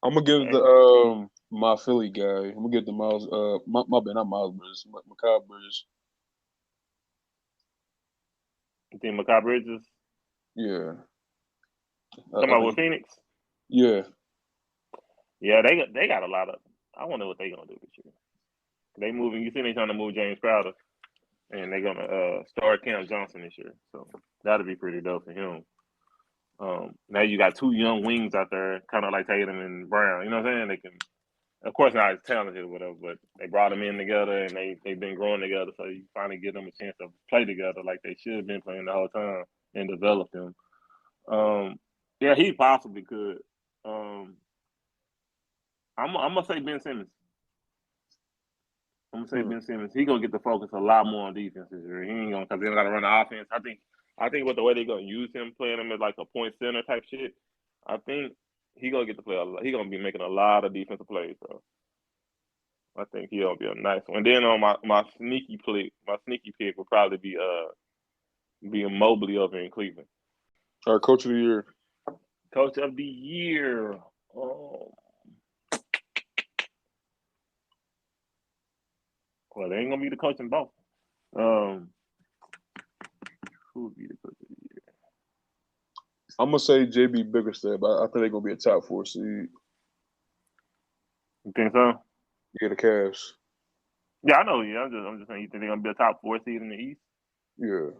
I'm gonna give the my Philly guy. I'm gonna give the Miles. My bad, not Miles Bridges. Mikal Bridges. You think Mikal Bridges? Yeah. Talking about with Phoenix? Yeah. Yeah, they got a lot of. I wonder what they gonna do this year. They moving. You see, they trying to move James Crowder, and they're gonna start Cam Johnson this year. So that'll be pretty dope for him. Now you got 2 young wings out there, kind of like Tatum and Brown. You know what I'm saying? They can, of course, not as talented or whatever, but they brought them in together and they've been growing together. So you finally give them a chance to play together like they should have been playing the whole time and develop them. Yeah, he possibly could. I'm gonna say Ben Simmons. Ben Simmons. He gonna get the focus a lot more on defense this year. He ain't gonna, because they gotta run the offense. I think with the way they're gonna use him, playing him as like a point center type shit, I think he gonna get to play a lot. He gonna be making a lot of defensive plays, so I think he'll be a nice one. And then on my sneaky pick would probably be Mobley over in Cleveland. Our coach of the year. Coach of the year. Oh, well, they ain't gonna be the coach in both. Um, who would be the coach of the year? I'm gonna say JB Bickerstaff, but I think they're gonna be a top 4 seed. You think so? Yeah, the Cavs. Yeah, I know. Yeah, I'm just saying. You think they're gonna be a top 4 seed in the East? Yeah.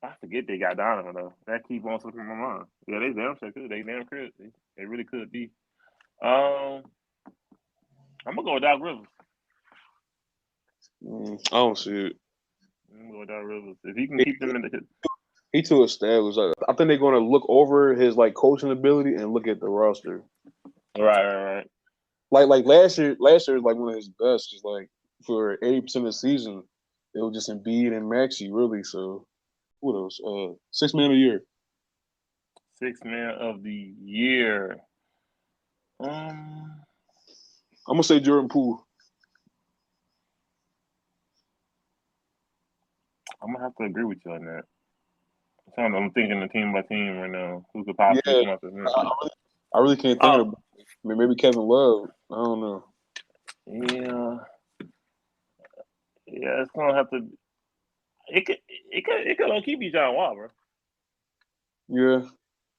I forget they got Donovan though. That keep on slipping my mind. Yeah, they damn sure could. They damn could. They really could be. Um, I'm gonna go with Doc Rivers. I don't see it. I'm gonna go with Doc Rivers. If he can keep them in the He too established. I think they're gonna look over his like coaching ability and look at the roster. right. Like last year like one of his best. Just like for 80% of the season, it was just Embiid and Maxey really. So what else? 6 man a year. 6 man of the year. I'm gonna say Jordan Poole. I'm gonna have to agree with you on that. I'm thinking the team by team right now. Who could possibly Yeah, come out this next? I really can't think of Oh, it. I mean, maybe Kevin Love. I don't know. yeah, yeah. It's gonna have to. It could low key be John Wall, bro. Yeah.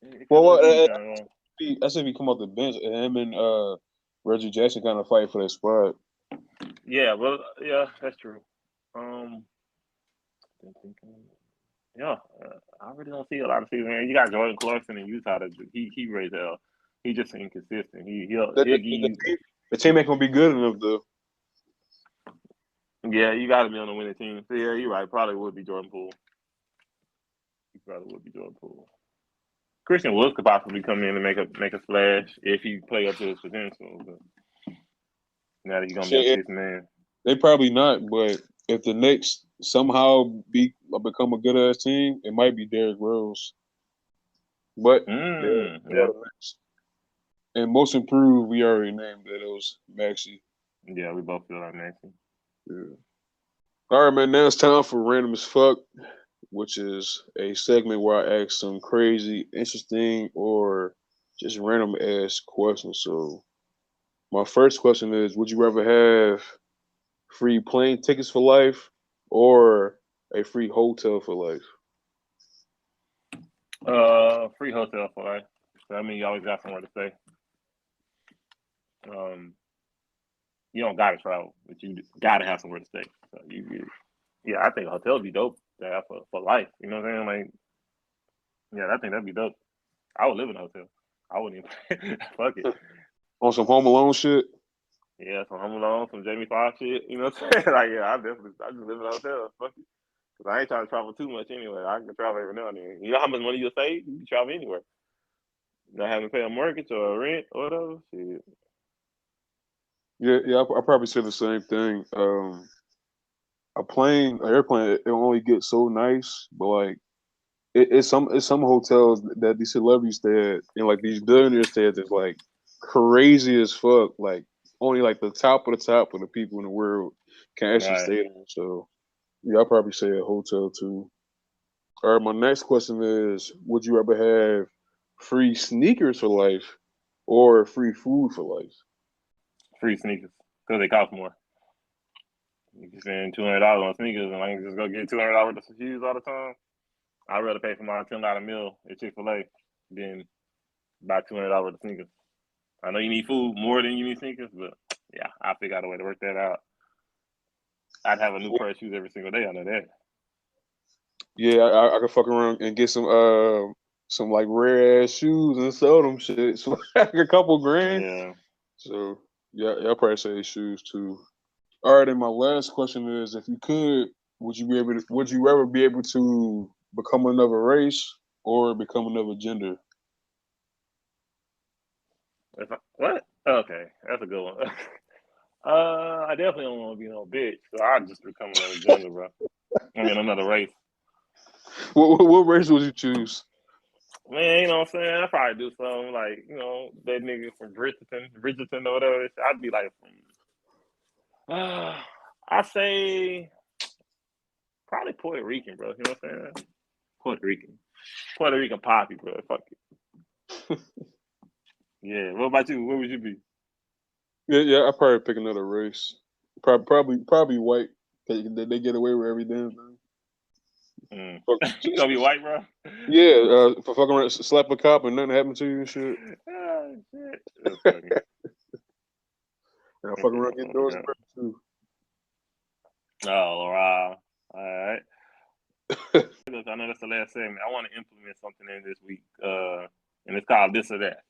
It could low Well, key be John Wall. I said if he come off the bench, him and Reggie Jackson kind of fight for that spot. Yeah, well, yeah, that's true. Yeah, I really don't see a lot of season. Man, you got Jordan Clarkson in Utah. He raised hell. He just inconsistent. He'll give you. The team ain't gonna be good enough though. Yeah, you got to be on the winning team. So yeah, you're right. Probably would be Jordan Poole. He probably would be Jordan Poole. Christian Woods could possibly come in and make a splash if he play up to his potential. But now that he's gonna be a Shit, 6 man. they probably not, but if the Knicks somehow become a good ass team, it might be Derrick Rose. But they are Yeah, the Knicks. And most improved, we already named that it was Maxey. yeah, we both feel like Maxey. Yeah. All right, man. Now it's time for random as fuck, which is a segment where I ask some crazy, interesting, or just random ass questions. So my first question is: would you rather have free plane tickets for life or a free hotel for life? Free hotel for life. So I mean, you always got somewhere to stay. Um, you don't gotta travel, but you gotta have somewhere to stay. So yeah, I think a hotel would be dope to have for life. You know what I'm saying? Like, yeah, I think that'd be dope. I would live in a hotel. I wouldn't even fuck it. On some Home Alone shit? Yeah, some Home Alone, some Jamie Foxx shit. You know what I'm saying? Like, yeah, I just live in a hotel. Fuck it. Cause I ain't trying to travel too much anyway. I can travel every now and then. You know how much money you'll save? You can travel anywhere. Not having to pay a mortgage or a rent or whatever. Shit. Yeah, I probably say the same thing. An airplane, it only gets so nice, but like it's some hotels that these celebrities stay at and like these billionaires stay at that's like crazy as fuck. Like only like the top of the top of the people in the world can actually Right. stay there. So yeah, I'll probably say a hotel too. All right, my next question is: would you rather have free sneakers for life or free food for life? Free sneakers. Because they cost more. You can spend $200 on sneakers and I can just go get $200 worth of shoes all the time. I'd rather pay for my $10 meal at Chick-fil-A than buy $200 worth of sneakers. I know you need food more than you need sneakers, but yeah, I figure out a way to work that out. I'd have a new pair of shoes every single day. I know that. Yeah, I could fuck around and get some like rare ass shoes and sell them shit. So like a couple grand. Yeah. So yeah, I'll probably say shoes too. All right, and my last question is: if you could, would you ever be able to become another race or become another gender? What? Okay, that's a good one. I definitely don't want to be no bitch, so I just become another gender, bro. I mean, another race. What race would you choose? Man, you know what I'm saying? I'd probably do something like, that nigga from Bridgerton or whatever. I'd be like, I say probably Puerto Rican, bro. You know what I'm saying? Puerto Rican. Puerto Rican poppy, bro. Fuck it. Yeah. What about you? What would you be? Yeah. I probably pick another race. Probably white. They get away with every damn thing. Fuck, You gonna be white, bro? yeah, for fucking around, slap a cop and nothing happened to you and shit. Oh shit, that's funny. And I fucking around get doors Yeah. too. Oh wow. All right. Look, I know that's the last segment. I want to implement something in this week, and it's called this or that.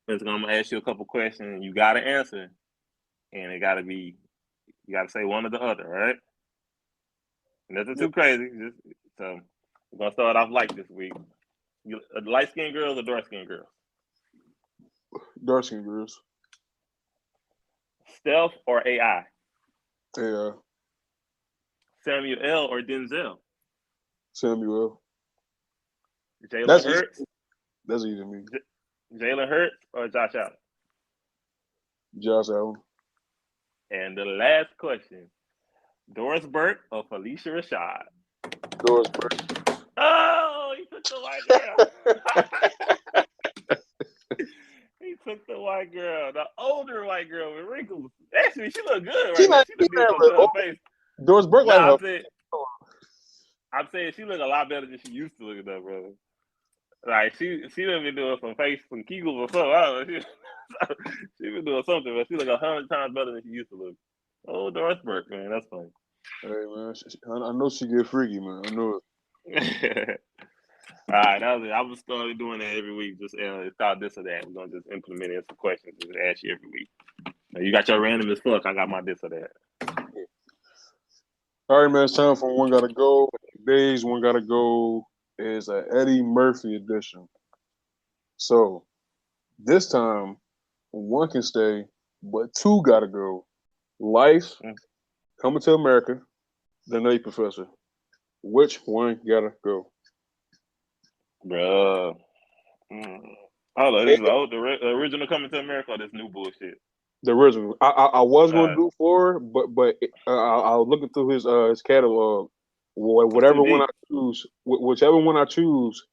I'm gonna ask you a couple questions. You gotta answer, and it gotta be you gotta say one or the other, right? Nothing Yep. too crazy. So we're gonna start off light this week. Light skinned girls or dark skinned girls? Dark skin girls. Steph or AI? Yeah, Samuel L or Denzel? Samuel. Jalen That's easy. Hurts? That's easy to me. Jalen Hurts or Josh Allen? Josh Allen. And the last question: Doris Burke or Felicia Rashad? Doris Burke. Oh, he took the white girl. He took the white girl, the older white girl with wrinkles. Actually, she look good right now. She done did something to her face. Doris Burke like Nah, her. I'm saying she look a lot better than she used to look, though, brother. Like she done been doing some Kegels or something. I don't know. She been doing something, but she look 100 times better than she used to look. Oh, Doris Burke, man, that's funny. Hey man, I know she get freaky, man. I know it. All right, that was it. I was started doing that every week. Just it's called this or that. We're gonna just implement it in some questions and ask you every week. Now, you got your random as fuck. I got my this or that. All right, man. It's time for one gotta go. Today's one gotta go is an Eddie Murphy edition. So this time one can stay, but two gotta go. Life, Coming to America, The Nutty Professor. Which one gotta go? Bruh. Hold on, this is the original Coming to America or this new bullshit? The original. I was gonna do four, but I was looking through his catalog. Whatever one I choose, whichever one I choose,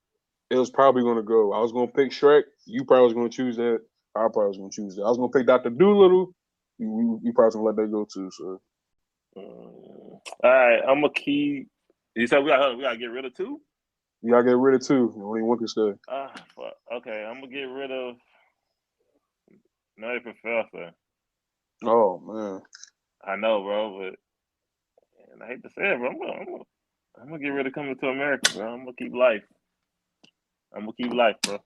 it was probably gonna go. I was gonna pick Shrek. You probably was gonna choose that. I probably was gonna choose that. I was gonna pick Doctor Doolittle. You probably gonna let that go too. So. All right, I'm gonna keep. You said we gotta get rid of two. You gotta get rid of two. Only one can stay. Fuck. Okay, I'm gonna get rid of Nutty Professor. Oh man. I know, bro, but and I hate to say it, bro. I'm gonna get rid of Coming to America, bro. I'm gonna keep life. Bro.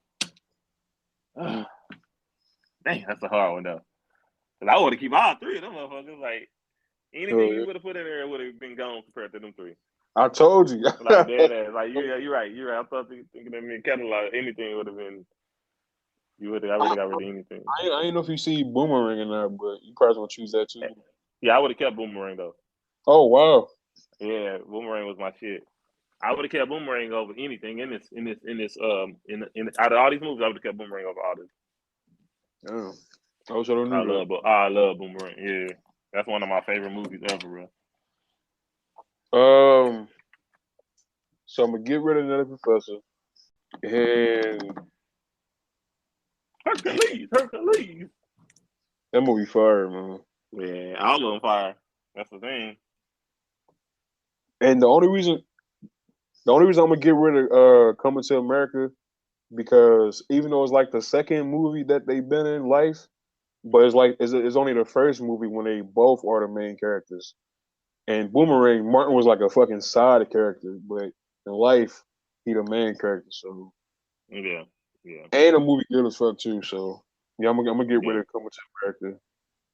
Dang, that's a hard one though. Cause I want to keep all three of them motherfuckers. Like anything you would have put in there would have been gone compared to them three. I told you. Like dead ass. Like you're right. I thought thinking of me catalog, anything would have been. I would have got rid of anything. I ain't know if you see Boomerang in there, but you probably gonna choose that too. Yeah, I would have kept Boomerang though. Oh wow. Yeah, Boomerang was my shit. I would have kept Boomerang over anything in this out of all these movies. I would have kept Boomerang over all this. Damn. I wish I don't knew that. I love Boomerang. Yeah, that's one of my favorite movies ever, bro. So I'm gonna get rid of Nutty Professor, and Hercules. That movie fire, man. Yeah, all of them fire. That's the thing. And the only reason I'm gonna get rid of Coming to America, because even though it's like the second movie that they've been in life, but it's only the first movie when they both are the main characters. And Boomerang, Martin was like a fucking side character, but in life, he the main character. So yeah. And the movie good as fuck too. So yeah, I'm gonna get rid of Coming to America,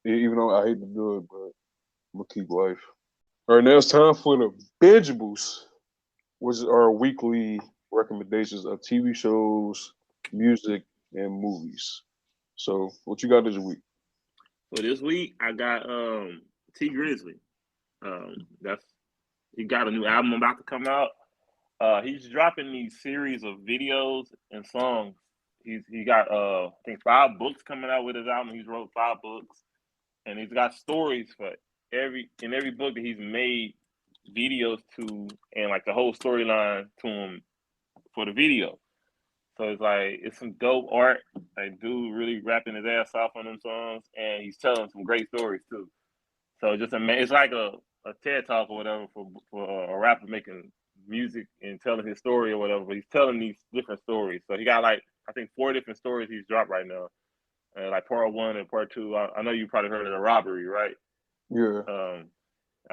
even though I hate to do it, but I'm gonna keep life. All right, now it's time for the binge boost, which is our weekly recommendations of TV shows, music, and movies. So, what you got this week? So this week I got T Grizzly. He got a new album about to come out. He's dropping these series of videos and songs. He got I think 5 books coming out with his album. He's wrote 5 books, and he's got stories for every book that he's made videos to, and like the whole storyline to him for the video. So it's some dope art. Like dude really rapping his ass off on them songs, and he's telling some great stories too. So just it's like a TED talk or whatever for a rapper making music and telling his story or whatever. But he's telling these different stories. So he got like I think 4 different stories he's dropped right now. Like part one and part two. I know you probably heard of the robbery, right? Yeah.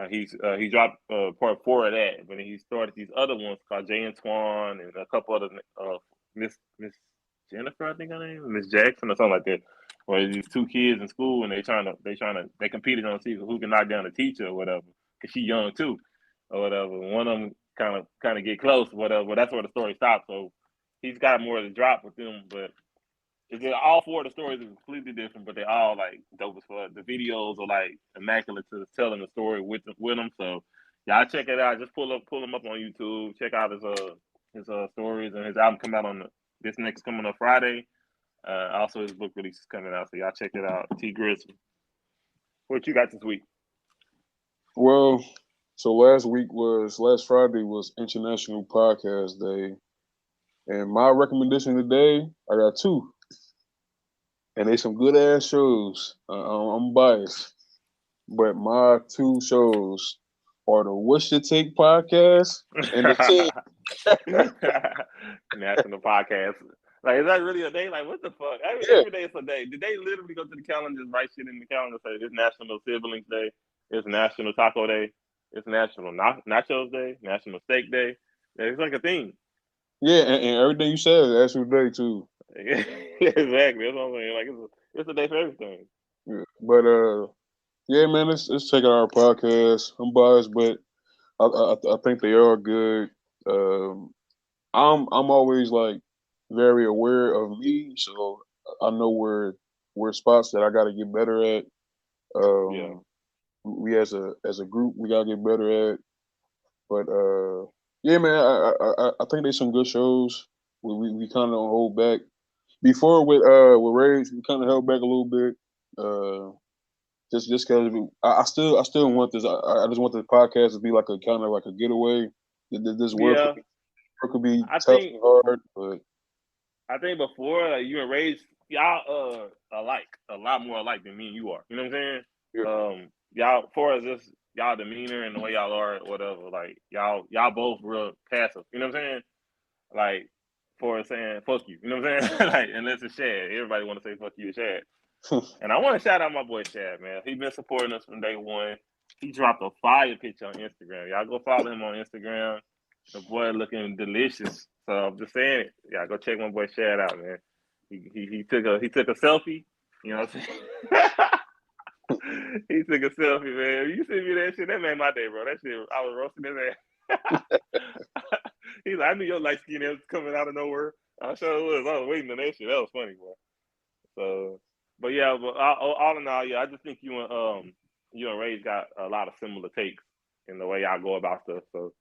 He dropped part four of that, but then he started these other ones called Jay and Swan and a couple other Miss Jennifer, I think her name, Miss Jackson or something like that. Where these two kids in school and they competed on see who can knock down the teacher or whatever, cause she young too, or whatever. One of them kind of get close, or whatever. But that's where the story stops. So he's got more to drop with them, but all four of the stories are completely different, but they all like dope as fuck. The videos are like immaculate to telling the story with them. So y'all check it out. Just pull them up on YouTube. Check out his stories and his album come out on this next coming up Friday. Also his book release is coming out, so y'all check it out. T Grissom. What you got this week? Well, so last Friday was International Podcast Day, and my recommendation today, I got two. And they some good ass shows. I'm biased, but my two shows are the What's Your Take podcast and the Team. National Podcast. Like, is that really a day? Like, what the fuck? Every day it's a day. Did they literally go to the calendar and just write shit in the calendar and say it's National Siblings Day, it's National Taco Day, it's National Nachos Day, National Steak Day? It's like a thing. Yeah, and everything you said is actual day too. Exactly. That's what I'm saying. Like it's a day for everything. Yeah. But yeah, man, let's check out our podcast. I'm biased, but I think they are good. Um, I'm always like very aware of me, so I know where spots that I got to get better at. Yeah. We as a group we gotta get better at. But yeah, man, I think there's some good shows. We kind of hold back before with Rage. We kind of held back a little bit. Just because I still want this. I just want the podcast to be like a kind of like a getaway. This Yeah. work could be tough and hard, but I think before you and Rage, y'all alike, a lot more alike than me and you are. You know what I'm saying? yeah. Y'all, for as just y'all demeanor and the way y'all are, whatever. Like y'all both real passive. You know what I'm saying? Like for saying fuck you. You know what I'm saying? Like unless it's Shad, everybody want to say fuck you to Shad. And I want to shout out my boy Shad, man. He's been supporting us from day one. He dropped a fire picture on Instagram. Y'all go follow him on Instagram. The boy looking delicious. So I'm just saying it. Yeah, go check my boy Shad out, man. He took a selfie. You know what I'm saying? He took a selfie, man. You sent me that shit. That made my day, bro. That shit, I was roasting his ass. He's like, I knew your light skin was coming out of nowhere. I sure was. I was waiting on that shit. That was funny, bro. So, but yeah, but all in all, yeah, I just think you and Ray's got a lot of similar takes in the way y'all go about stuff. So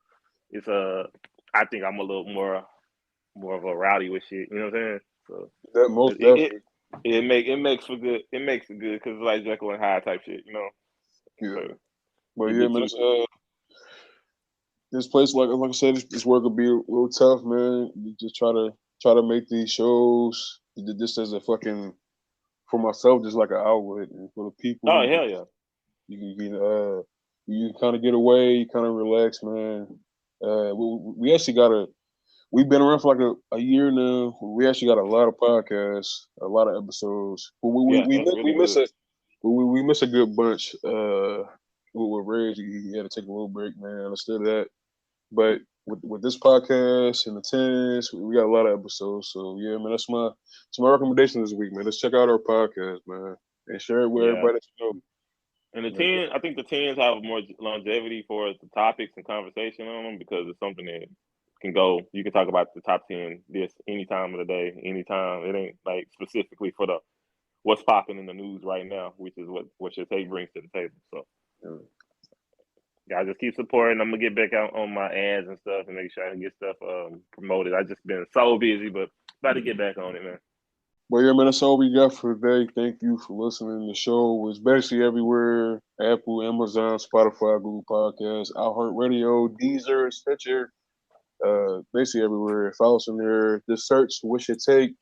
it's I think I'm a little more of a rowdy with shit. You know what I'm saying? So that most definitely. It makes for good. It makes it good because it's like Jekyll and Hyde type shit. You know? Yeah. So But yeah, man, this place, like I said, this work will be a little tough, man. You just try to make these shows just as a fucking for myself, just like an outlet, and for the people. Oh hell yeah! You kind of get away, you kind of relax, man. We actually got we've been around for like a year now. We actually got a lot of podcasts, a lot of episodes. But we miss a we miss a good bunch. With Reg, he had to take a little break, man. I understood that. But with this podcast and the tens, we got a lot of episodes. So yeah, man, that's my recommendation this week, man. Let's check out our podcast, man, and share it with everybody that you know. And I think the tens have more longevity for the topics and conversation on them because it's something that can go. You can talk about the top 10 this any time of the day, anytime. It ain't like specifically for the what's popping in the news right now, which is what your take brings to the table. So, yeah, just keep supporting. I'm gonna get back out on my ads and stuff and make sure I can get stuff promoted. I just been so busy, but about to get back on it, man. Well, yeah, man, that's all we got for today. Thank you for listening. The show is basically everywhere: Apple, Amazon, Spotify, Google Podcasts, iHeartRadio, Deezer, Stitcher. basically everywhere. Follow us on there. Just search Wish It Take.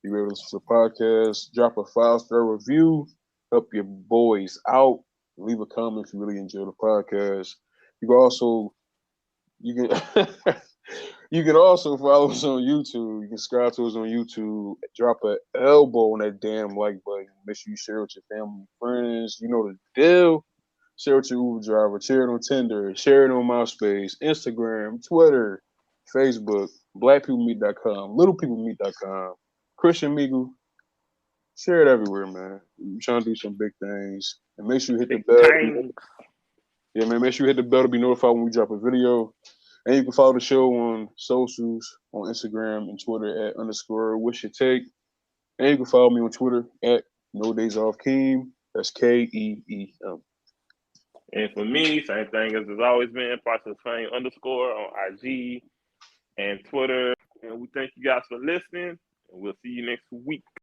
You able to listen to the podcast. Drop a 5-star review. Help your boys out. Leave a comment if you really enjoy the podcast. You can also you can you can also follow us on YouTube. You can subscribe to us on YouTube. Drop an elbow on that damn like button. Make sure you share with your family and friends. You know the deal. Share with your Uber driver. Share it on Tinder. Share it on MySpace, Instagram, Twitter, Facebook, blackpeoplemeet.com, littlepeoplemeet.com, Christian Migu. Share it everywhere, man. I'm trying to do some big things. And make sure you hit the Big bell. time. Yeah, man. Make sure you hit the bell to be notified when we drop a video. And you can follow the show on socials, on Instagram and Twitter at _Wish It Take. And you can follow me on Twitter at No Days Off Keem. That's KEEM. And for me, same thing as it's always been, process fame _ on IG and Twitter. And we thank you guys for listening. And we'll see you next week.